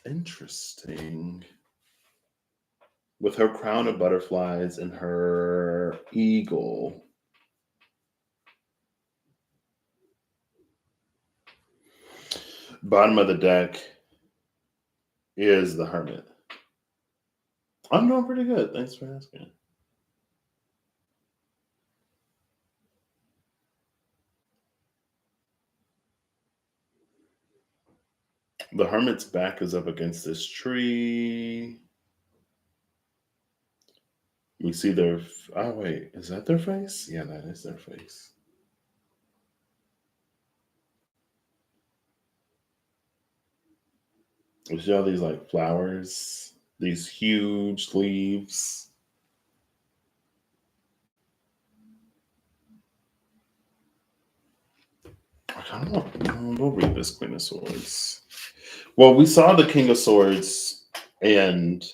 S1: Interesting. With her crown of butterflies and her eagle. Bottom of the deck is the Hermit. I'm doing pretty good. Thanks for asking. The Hermit's back is up against this tree. We see their. Oh, wait. Is that their face? Yeah, that is their face. We see all these like flowers, these huge leaves. I don't know. We'll read this Queen of Swords. Well, we saw the King of Swords and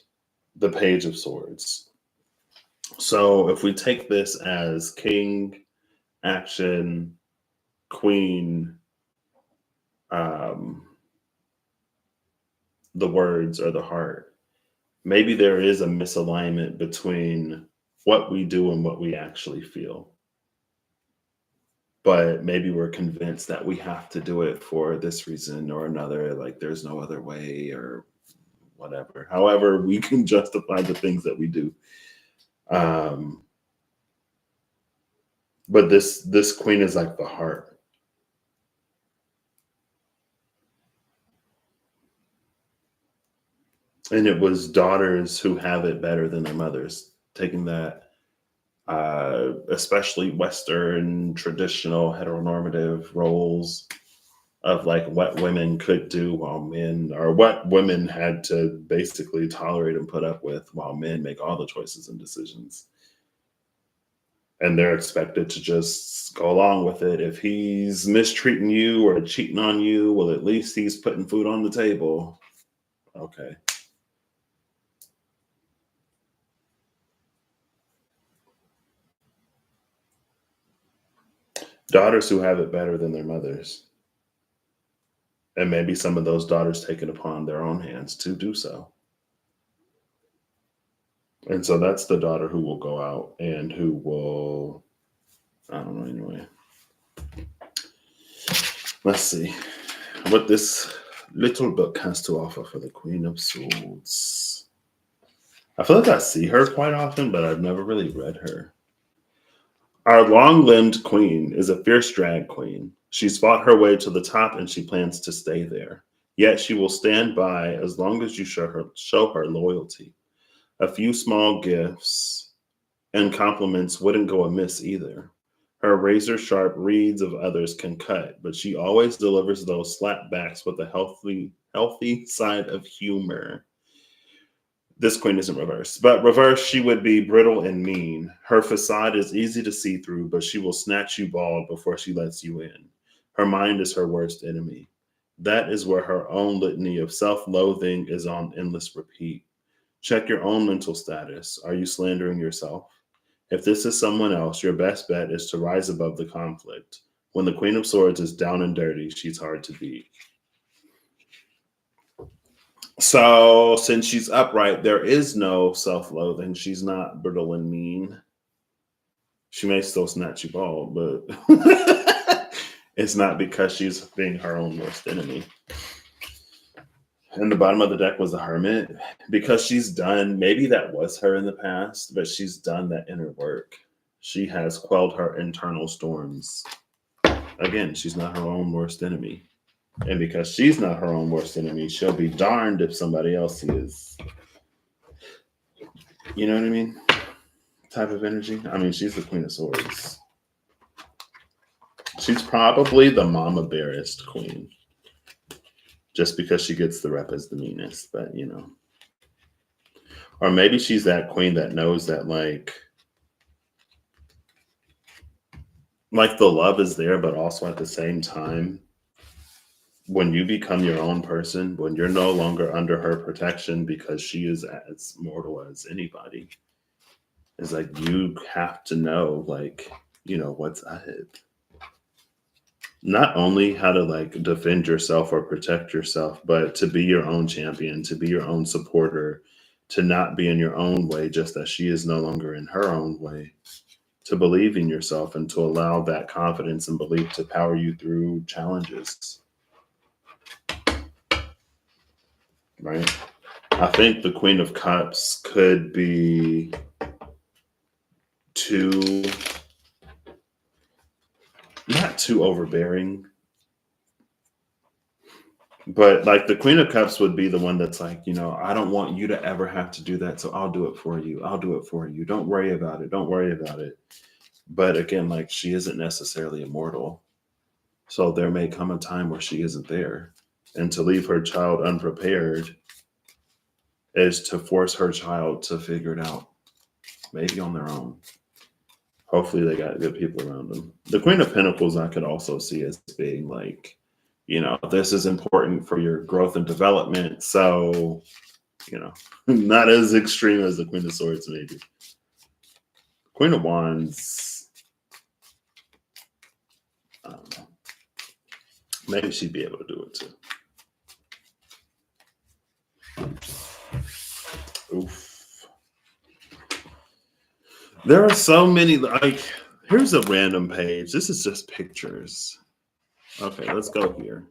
S1: the Page of Swords. So if we take this as King, action, Queen, the words or the heart, maybe there is a misalignment between what we do and what we actually feel. But maybe we're convinced that we have to do it for this reason or another, like there's no other way or whatever. However, we can justify the things that we do. But this queen is like the heart. And it was daughters who have it better than their mothers, taking that especially Western traditional heteronormative roles of like what women could do while men, or what women had to basically tolerate and put up with while men make all the choices and decisions. And they're expected to just go along with it. If he's mistreating you or cheating on you, well, at least he's putting food on the table. Okay. Daughters who have it better than their mothers. And maybe some of those daughters take it upon their own hands to do so. And so that's the daughter who will go out and who will, I don't know, anyway. Let's see what this little book has to offer for the Queen of Swords. I feel like I see her quite often, but I've never really read her. Our long limbed queen is a fierce drag queen. She's fought her way to the top and she plans to stay there. Yet she will stand by as long as you show her loyalty. A few small gifts and compliments wouldn't go amiss either. Her razor sharp reeds of others can cut, but she always delivers those slapbacks with a healthy side of humor. This queen isn't reversed, but reversed, she would be brittle and mean. Her facade is easy to see through, but she will snatch you bald before she lets you in. Her mind is her worst enemy. That is where her own litany of self loathing is on endless repeat. Check your own mental status. Are you slandering yourself? If this is someone else, your best bet is to rise above the conflict. When the Queen of Swords is down and dirty, she's hard to beat. So, since she's upright, there is no self loathing. She's not brittle and mean. She may still snatch you bald, but it's not because she's being her own worst enemy. And the bottom of the deck was the Hermit, because she's done, maybe that was her in the past, but she's done that inner work. She has quelled her internal storms. Again, she's not her own worst enemy. And because she's not her own worst enemy, she'll be darned if somebody else is. You know what I mean? Type of energy. I mean, she's the Queen of Swords. She's probably the mama bearist queen. Just because she gets the rep as the meanest, but you know. Or maybe she's that queen that knows that like the love is there, but also at the same time, when you become your own person, when you're no longer under her protection because she is as mortal as anybody, it's like you have to know, like, you know, what's ahead. Not only how to like defend yourself or protect yourself, but to be your own champion, to be your own supporter, to not be in your own way, just as she is no longer in her own way, to believe in yourself and to allow that confidence and belief to power you through challenges. Right? I think the Queen of Cups could be too, not too overbearing, but like the Queen of Cups would be the one that's like, you know, I don't want you to ever have to do that, so I'll do it for you. I'll do it for you. Don't worry about it. Don't worry about it. But again, like she isn't necessarily immortal. So there may come a time where she isn't there. And to leave her child unprepared is to force her child to figure it out, maybe on their own. Hopefully they got good people around them. The Queen of Pentacles I could also see as being like, you know, this is important for your growth and development. So, you know, not as extreme as the Queen of Swords, maybe. Queen of Wands, I don't know. Maybe she'd be able to do it too. Oof. There are so many, like, here's a random page. This is just pictures. Okay, let's go here.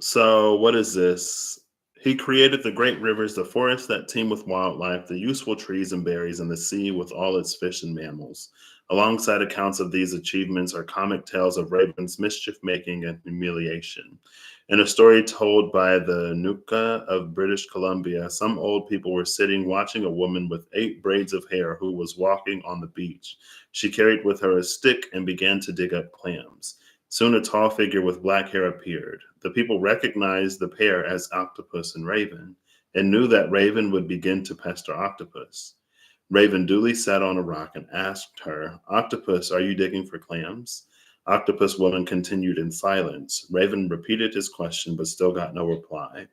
S1: So, what is this? He created the great rivers, the forests that teem with wildlife, the useful trees and berries, and the sea with all its fish and mammals. Alongside accounts of these achievements are comic tales of Raven's mischief making and humiliation. In a story told by the Nuka of British Columbia, some old people were sitting watching a woman with 8 braids of hair who was walking on the beach. She carried with her a stick and began to dig up clams. Soon a tall figure with black hair appeared. The people recognized the pair as Octopus and Raven, and knew that Raven would begin to pester Octopus. Raven duly sat on a rock and asked her, Octopus, are you digging for clams? Octopus woman continued in silence. Raven repeated his question, but still got no reply.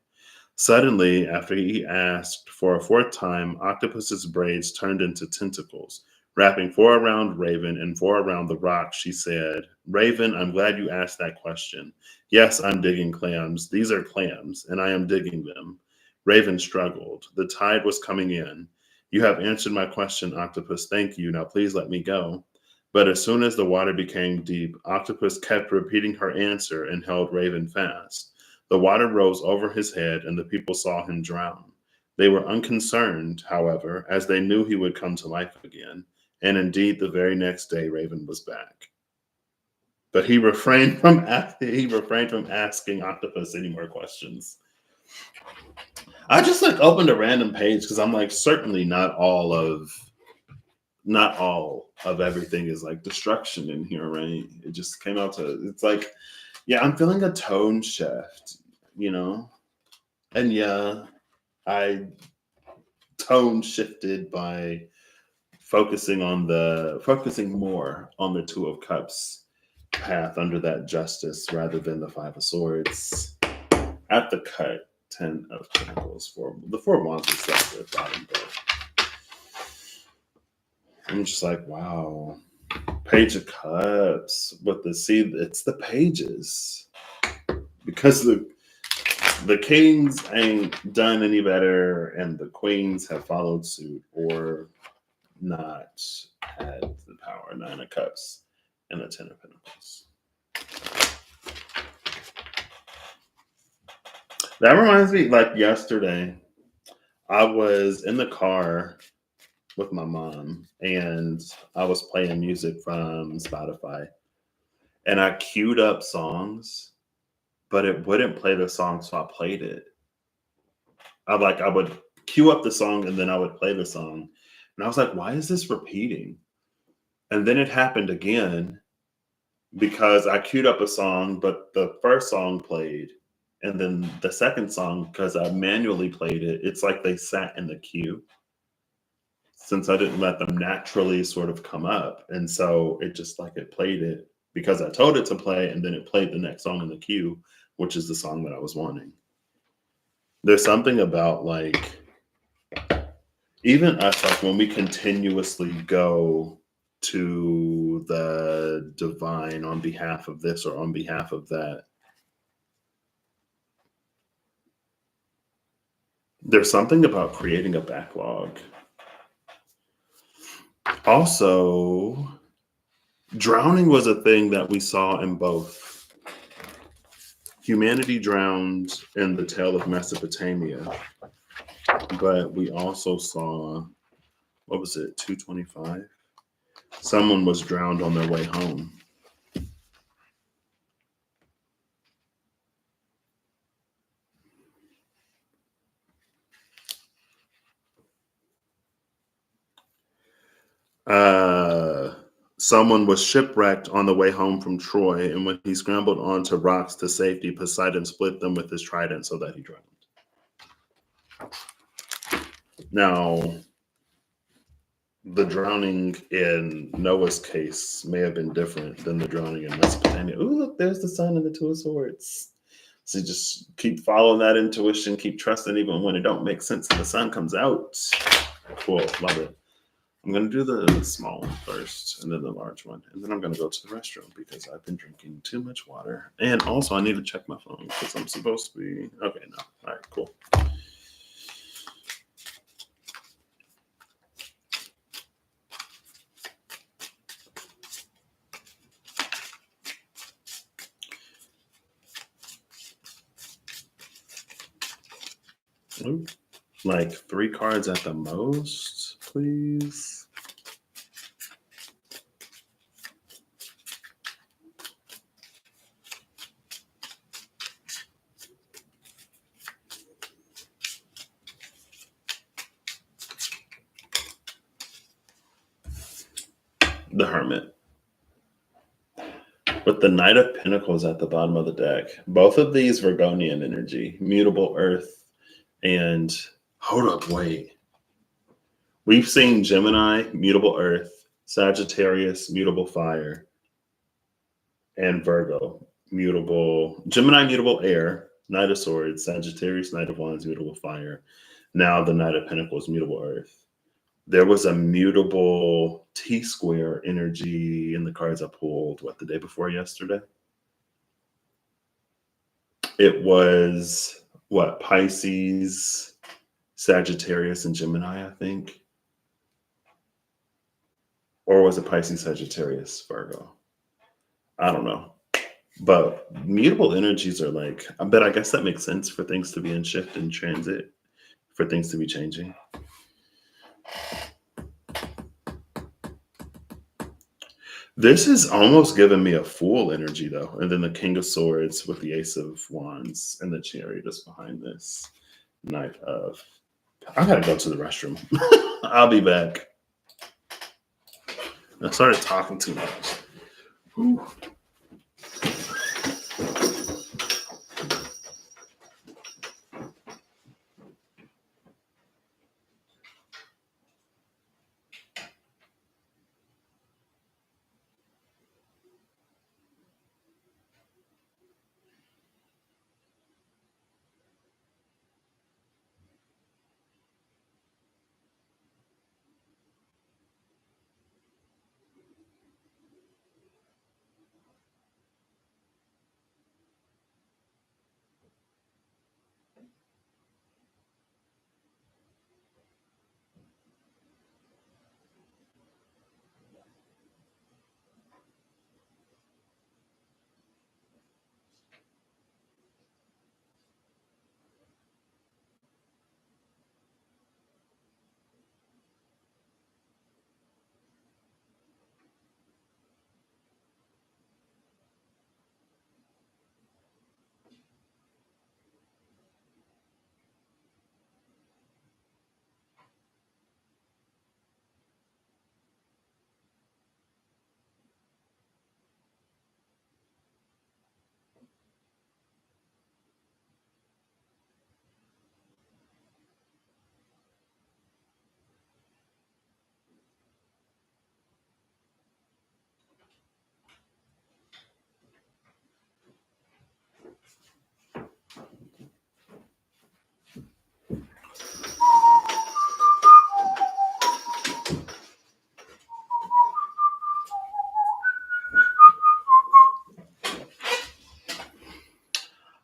S1: Suddenly, after he asked for a fourth time, Octopus's braids turned into tentacles. Wrapping four around Raven and four around the rock, she said, Raven, I'm glad you asked that question. Yes, I'm digging clams. These are clams, and I am digging them. Raven struggled. The tide was coming in. You have answered my question, Octopus. Thank you. Now please let me go. But as soon as the water became deep, Octopus kept repeating her answer and held Raven fast. The water rose over his head, and the people saw him drown. They were unconcerned, however, as they knew he would come to life again. And indeed, the very next day, Raven was back. But he refrained from asking Octopus any more questions. I just opened a random page because I'm certainly not all of everything is destruction in here, right? It just came out to it's yeah, I'm feeling a tone shift, and yeah, I tone shifted by focusing more on the Two of Cups path under that justice rather than the Five of Swords at the cut. 10 of Pentacles for the Four of Wands is stuff at the bottom, but I'm just wow. Page of Cups with it's the pages because the kings ain't done any better and the queens have followed suit or not had the power. 9 of Cups and the 10 of Pentacles. That reminds me, yesterday, I was in the car with my mom and I was playing music from Spotify and I queued up songs, but it wouldn't play the song, so I played it. I would queue up the song and then I would play the song. And I was like, why is this repeating? And then it happened again because I queued up a song, but the first song played. And then the second song, because I manually played it, it's like they sat in the queue since I didn't let them naturally sort of come up. And so it just it played it because I told it to play, and then it played the next song in the queue, which is the song that I was wanting. There's something about even us, when we continuously go to the divine on behalf of this or on behalf of that, there's something about creating a backlog. Also, drowning was a thing that we saw in both. Humanity drowned in the tale of Mesopotamia, but we also saw, what was it, 225? Someone was drowned on their way home. Someone was shipwrecked on the way home from Troy, and when he scrambled onto rocks to safety, Poseidon split them with his trident so that he drowned. Now, the drowning in Noah's case may have been different than the drowning in Mesopotamia. Ooh, look, there's the sun and the Two of Swords. So just keep following that intuition, keep trusting even when it don't make sense and the sun comes out. Cool, love it. I'm going to do the small one first and then the large one. And then I'm going to go to the restroom because I've been drinking too much water. And also I need to check my phone because I'm supposed to be, okay, no. All right, cool. Ooh, 3 cards at the most, please. The Hermit. With the Knight of Pentacles at the bottom of the deck. Both of these Virgonian energy, mutable earth and hold up, wait. We've seen Gemini, mutable earth, Sagittarius, mutable fire, and Virgo, mutable Gemini, mutable air, Knight of Swords, Sagittarius, Knight of Wands, mutable fire. Now the Knight of Pentacles, mutable earth. There was a mutable T square energy in the cards I pulled, the day before yesterday? It was Pisces, Sagittarius, and Gemini, I think. Or was it Pisces, Sagittarius, Virgo? I don't know. But mutable energies are but I guess that makes sense for things to be in shift and transit, for things to be changing. This is almost giving me a Fool energy, though. And then the King of Swords with the Ace of Wands and the Chariot is behind this. Knight of... I gotta go to the restroom. I'll be back. I started talking too much. Whew.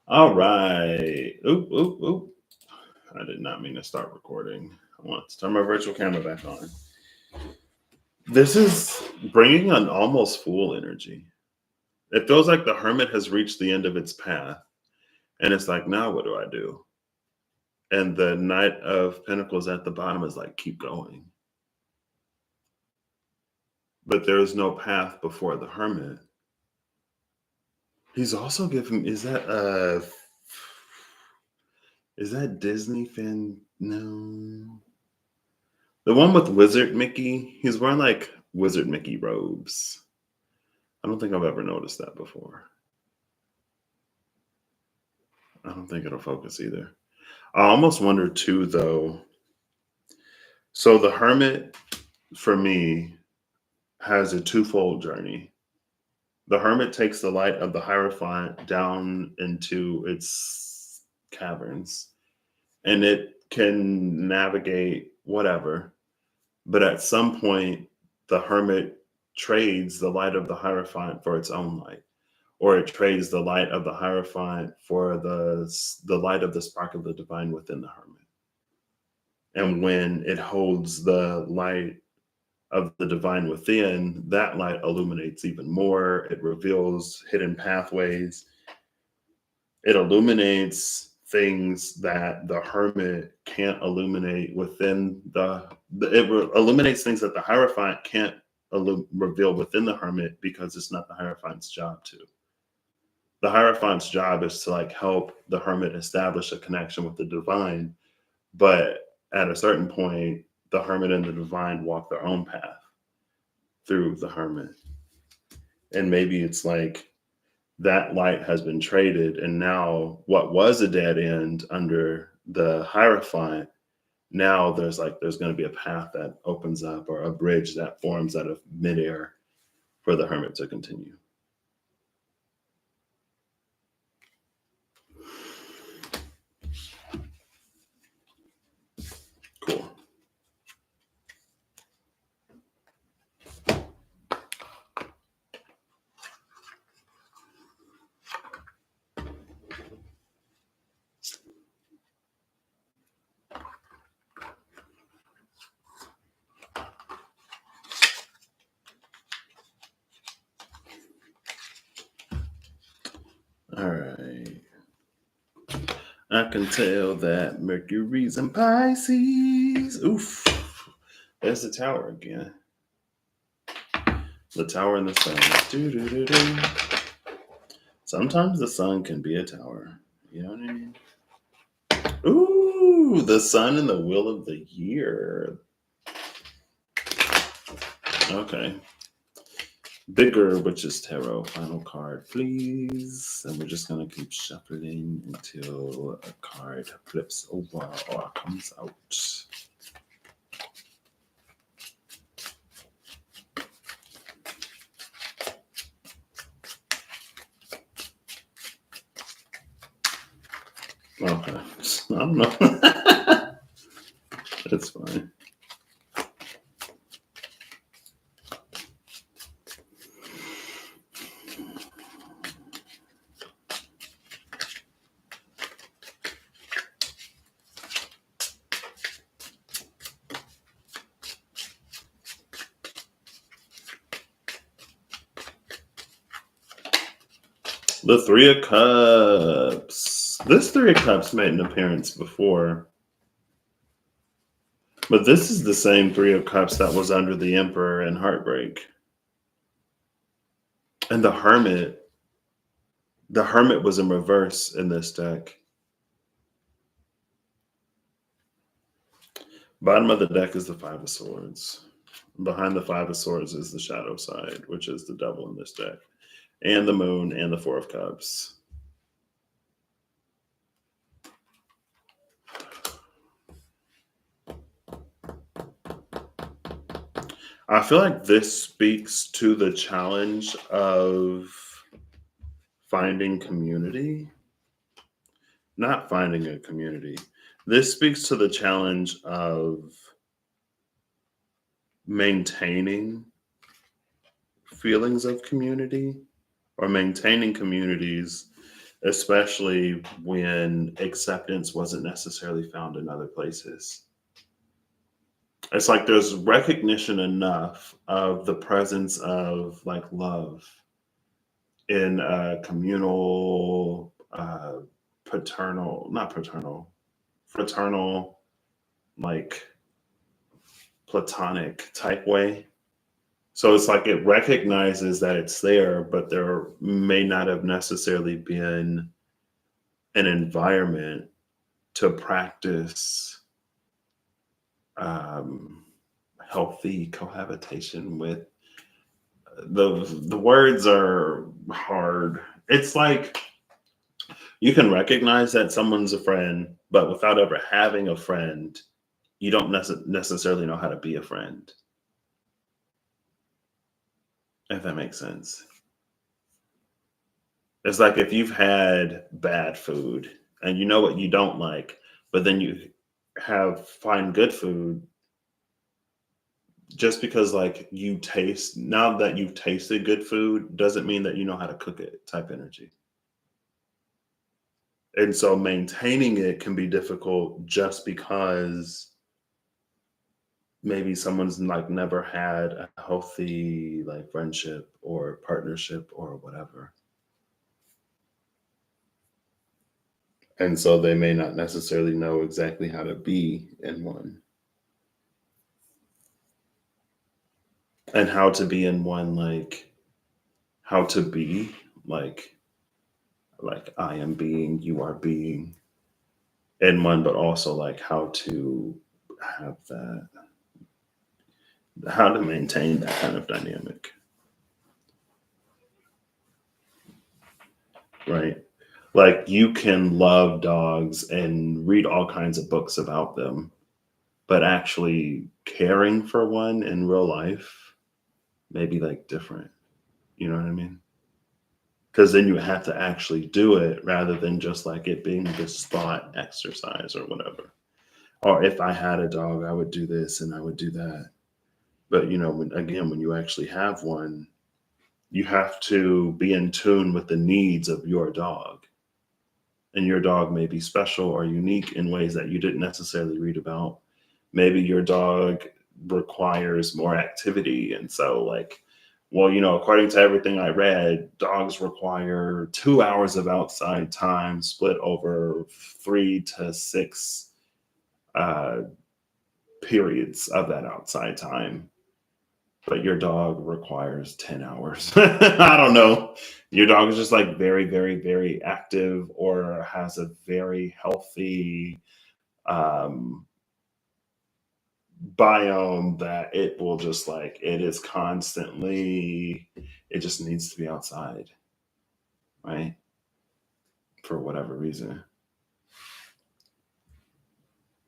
S1: All right. Oop, oop, oop. I did not mean to start recording. I want to turn my virtual camera back on. This is bringing an almost Fool energy. It feels like the Hermit has reached the end of its path. And it's like, now what do I do? And the Knight of Pentacles at the bottom is like, keep going. But there is no path before the Hermit. He's also giving, is that Disney fan? No. The one with Wizard Mickey, he's wearing like Wizard Mickey robes. I don't think I've ever noticed that before. I don't think it'll focus either. I almost wonder too, though. So the Hermit, for me, has a twofold journey. The Hermit takes the light of the Hierophant down into its caverns, and it can navigate whatever. But at some point, the Hermit trades the light of the Hierophant for its own light, or it trades the light of the Hierophant for the light of the spark of the divine within the Hermit. And when it holds the light of the divine within, that light illuminates even more. It reveals hidden pathways. It illuminates things that the Hermit can't illuminate within illuminates things that the Hierophant can't reveal within the Hermit, because it's not the Hierophant's job to. The Hierophant's job is to help the Hermit establish a connection with the divine, but at a certain point, the Hermit and the divine walk their own path through the Hermit. And maybe it's like that light has been traded, and now what was a dead end under the Hierophant, now there's going to be a path that opens up, or a bridge that forms out of midair for the hermit to continue. Cool. All right. I can tell that Mercury's in Pisces. Oof. There's the tower again. The tower and the sun. Doo-doo-doo-doo. Sometimes the sun can be a tower. You know what I mean? Ooh, the sun and the wheel of the year. Okay. Bigger Witch's Tarot. Final card, please. And we're just going to keep shuffling until a card flips over or comes out. Okay. I don't know. It's fine. The Three of Cups. This Three of Cups made an appearance before. But this is the same Three of Cups that was under the Emperor and Heartbreak. And the Hermit was in reverse in this deck. Bottom of the deck is the Five of Swords. Behind the Five of Swords is the Shadow side, which is the Devil in this deck. And the Moon and the Four of Cups. I feel like this speaks to the challenge of finding community. Not finding a community. This speaks to the challenge of maintaining feelings of community, or maintaining communities, especially when acceptance wasn't necessarily found in other places. It's like there's recognition enough of the presence of like love in a communal, fraternal, like platonic type way. So it's like it recognizes that it's there, but there may not have necessarily been an environment to practice healthy cohabitation with. The words are hard. It's like you can recognize that someone's a friend, but without ever having a friend, you don't necessarily know how to be a friend. If that makes sense. It's like if you've had bad food and you know what you don't like, but then you find good food, just because like now that you've tasted good food doesn't mean that you know how to cook it type energy. And so maintaining it can be difficult just because maybe someone's like never had a healthy like friendship or partnership or whatever. And so they may not necessarily know exactly how to be in one. And how to be in one, like how to be like I am being, you are being in one, but also like how to have that, how to maintain that kind of dynamic. right? Like you can love dogs and read all kinds of books about them, but actually caring for one in real life may be like different. You know what I mean? Because then you have to actually do it rather than just like it being this thought exercise or whatever. Or if I had a dog, I would do this and I would do that. But again, when you actually have one, you have to be in tune with the needs of your dog. And your dog may be special or unique in ways that you didn't necessarily read about. Maybe your dog requires more activity. And so, like, well, according to everything I read, dogs require 2 hours of outside time split over 3 to 6 uh, periods of that outside time. But your dog requires 10 hours. I don't know. Your dog is just like very, very, very active or has a very healthy um, biome that it will just like, it is constantly, it just needs to be outside, right? For whatever reason.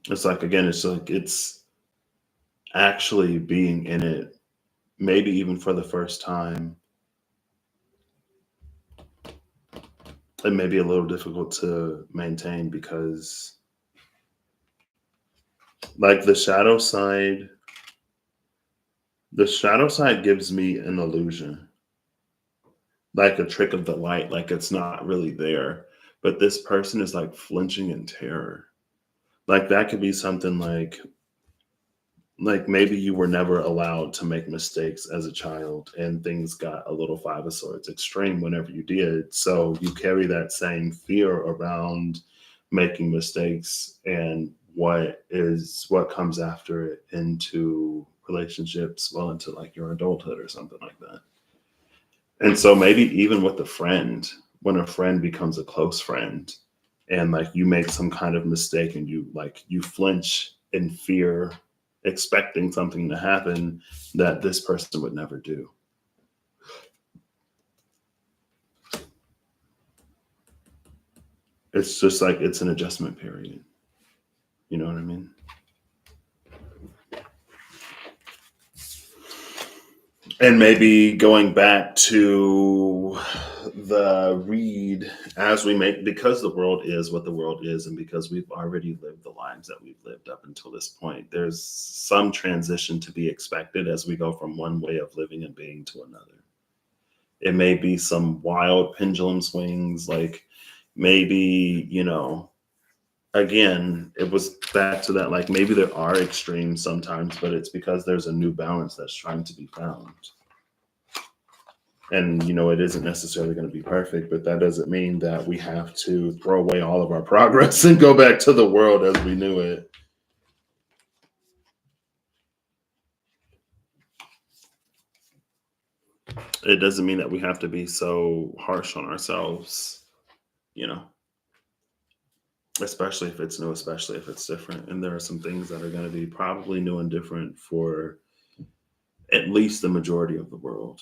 S1: It's like, again, it's like, it's actually being in it, maybe even for the first time. It may be a little difficult to maintain because like the shadow side gives me an illusion, like a trick of the light, like it's not really there, but this person is like flinching in terror. Like that could be something like maybe you were never allowed to make mistakes as a child and things got a little five of swords extreme whenever you did, so you carry that same fear around making mistakes and what comes after it into relationships, well, into like your adulthood or something like that. And so maybe even with a friend, when a friend becomes a close friend and like you make some kind of mistake and you flinch in fear, expecting something to happen that this person would never do. It's just like it's an adjustment period. You know what I mean? And maybe going back to the read as we make, because the world is what the world is, and because we've already lived the lives that we've lived up until this point, there's some transition to be expected as we go from one way of living and being to another. It may be some wild pendulum swings, like maybe, again, it was back to that, like maybe there are extremes sometimes, but it's because there's a new balance that's trying to be found. And it isn't necessarily going to be perfect, but that doesn't mean that we have to throw away all of our progress and go back to the world as we knew it. It doesn't mean that we have to be so harsh on ourselves, you know especially if it's new, especially if it's different. And there are some things that are going to be probably new and different for at least the majority of the world.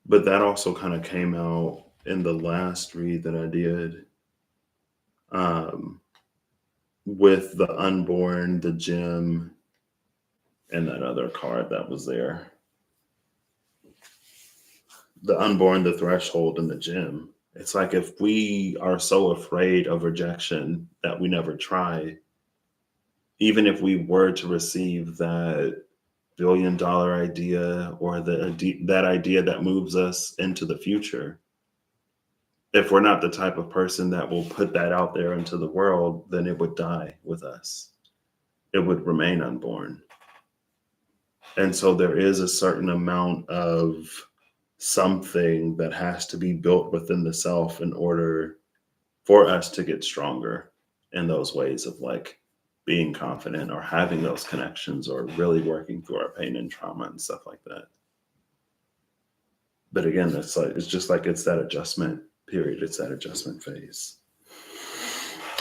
S1: But that also kind of came out in the last read that I did, um, with the unborn, the gem, and that other card that was there. The unborn, the threshold, and the gem. It's like if we are so afraid of rejection that we never try, even if we were to receive that billion-dollar idea or that idea that moves us into the future, if we're not the type of person that will put that out there into the world, then it would die with us. It would remain unborn. And so there is a certain amount of something that has to be built within the self in order for us to get stronger in those ways of like being confident or having those connections or really working through our pain and trauma and stuff like that. But again, it's just like it's that adjustment period, it's that adjustment phase.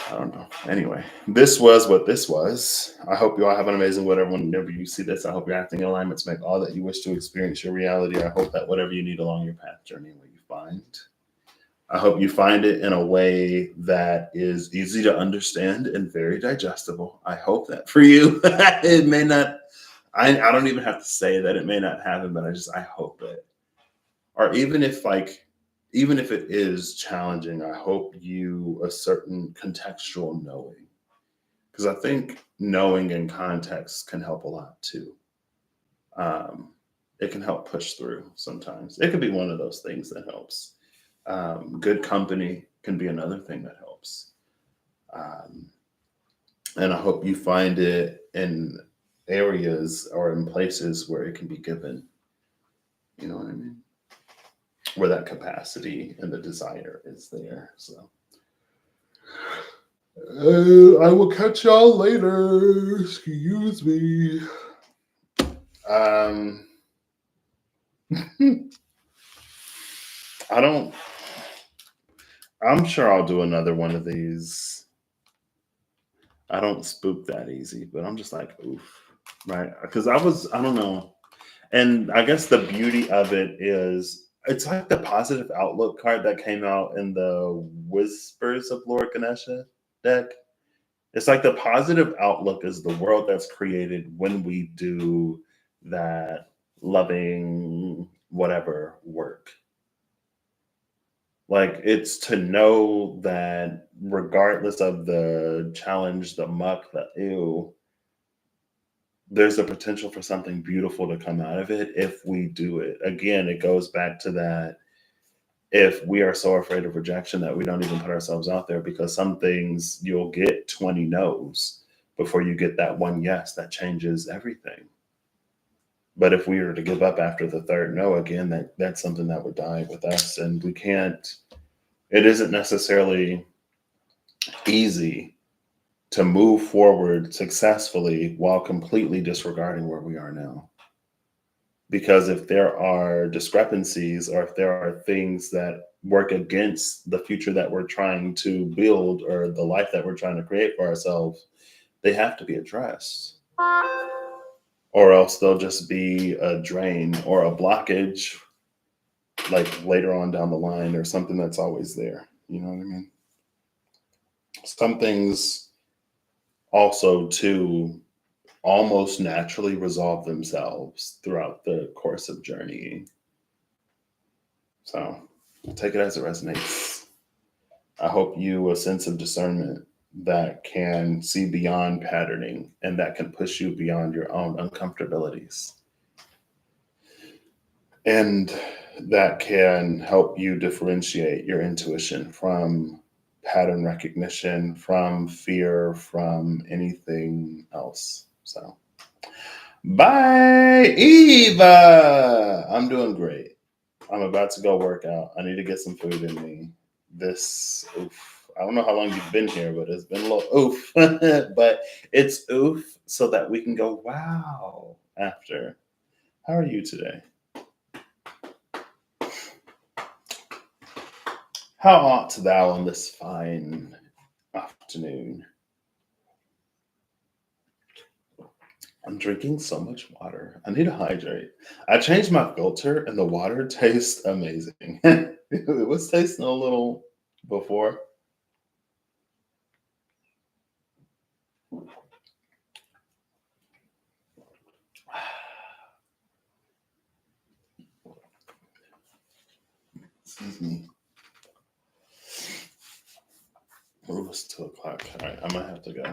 S1: I don't know. Anyway, this was what this was. I hope you all have an amazing whatever. Whenever you see this, I hope you're acting in alignment to make all that you wish to experience your reality. I hope that whatever you need along your path journey, what you find, I hope you find it in a way that is easy to understand and very digestible. I hope that for you. It may not, I don't even have to say that it may not happen, but I hope it. Or even if it is challenging, I hope you a certain contextual knowing. Because I think knowing in context can help a lot too. Um, it can help push through sometimes. It could be one of those things that helps. Good company can be another thing that helps. Um, and I hope you find it in areas or in places where it can be given. You know what I mean? Where that capacity and the desire is there. So I will catch y'all later. Excuse me. Um, I don't. I'm sure I'll do another one of these. I don't spook that easy, but I'm just like, oof, right? Because I don't know. And I guess the beauty of it is it's like the positive outlook card that came out in the Whispers of Lord Ganesha deck. It's like the positive outlook is the world that's created when we do that loving whatever work. Like it's to know that regardless of the challenge, the muck, the ew, there's a potential for something beautiful to come out of it if we do it. Again, it goes back to that if we are so afraid of rejection that we don't even put ourselves out there, because some things you'll get 20 no's before you get that one yes that changes everything. But if we were to give up after the third no, again, that's something that would die with us. And we can't, it isn't necessarily easy to move forward successfully while completely disregarding where we are now. Because if there are discrepancies or if there are things that work against the future that we're trying to build or the life that we're trying to create for ourselves, they have to be addressed. Or else they'll just be a drain or a blockage, like later on down the line, or something that's always there. You know what I mean? Some things also, too, almost naturally resolve themselves throughout the course of journeying. So take it as it resonates. I hope you a sense of discernment that can see beyond patterning and that can push you beyond your own uncomfortabilities. And that can help you differentiate your intuition from pattern recognition, from fear, from anything else. So, bye, Eva. I'm doing great. I'm about to go work out. I need to get some food in me. Oof. I don't know how long you've been here, but it's been a little oof. But it's oof so that we can go wow after. How are you today? How art thou on this fine afternoon? I'm drinking so much water. I need to hydrate. I changed my filter and the water tastes amazing. It was tasting a little before. Excuse me. Oh, it's 2:00. All right, I might have to go.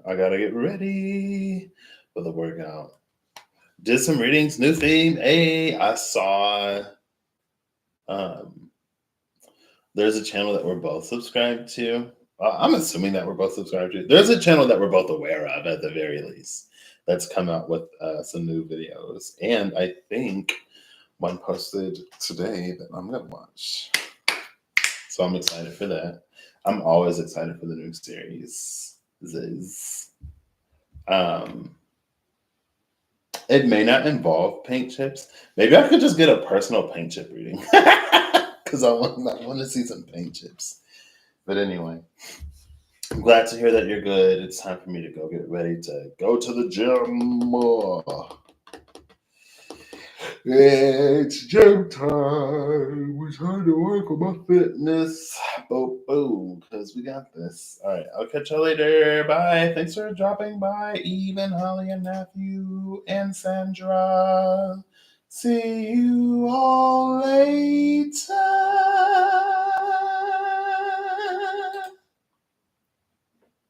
S1: I gotta get ready for the workout. Did some readings, new theme. Hey, I saw um there's a channel that we're both subscribed to. I'm assuming that we're both subscribed to. There's a channel that we're both aware of at the very least that's come out with some new videos. And I think one posted today that I'm going to watch. So I'm excited for that. I'm always excited for the new series. It may not involve paint chips. Maybe I could just get a personal paint chip reading. Because I want to see some paint chips. But anyway, I'm glad to hear that you're good. It's time for me to go get ready to go to the gym. It's gym time. We're trying to work on my fitness. Boom, boom, because we got this. All right, I'll catch you later. Bye. Thanks for dropping by, Eve and Holly and Matthew and Sandra. See you all later.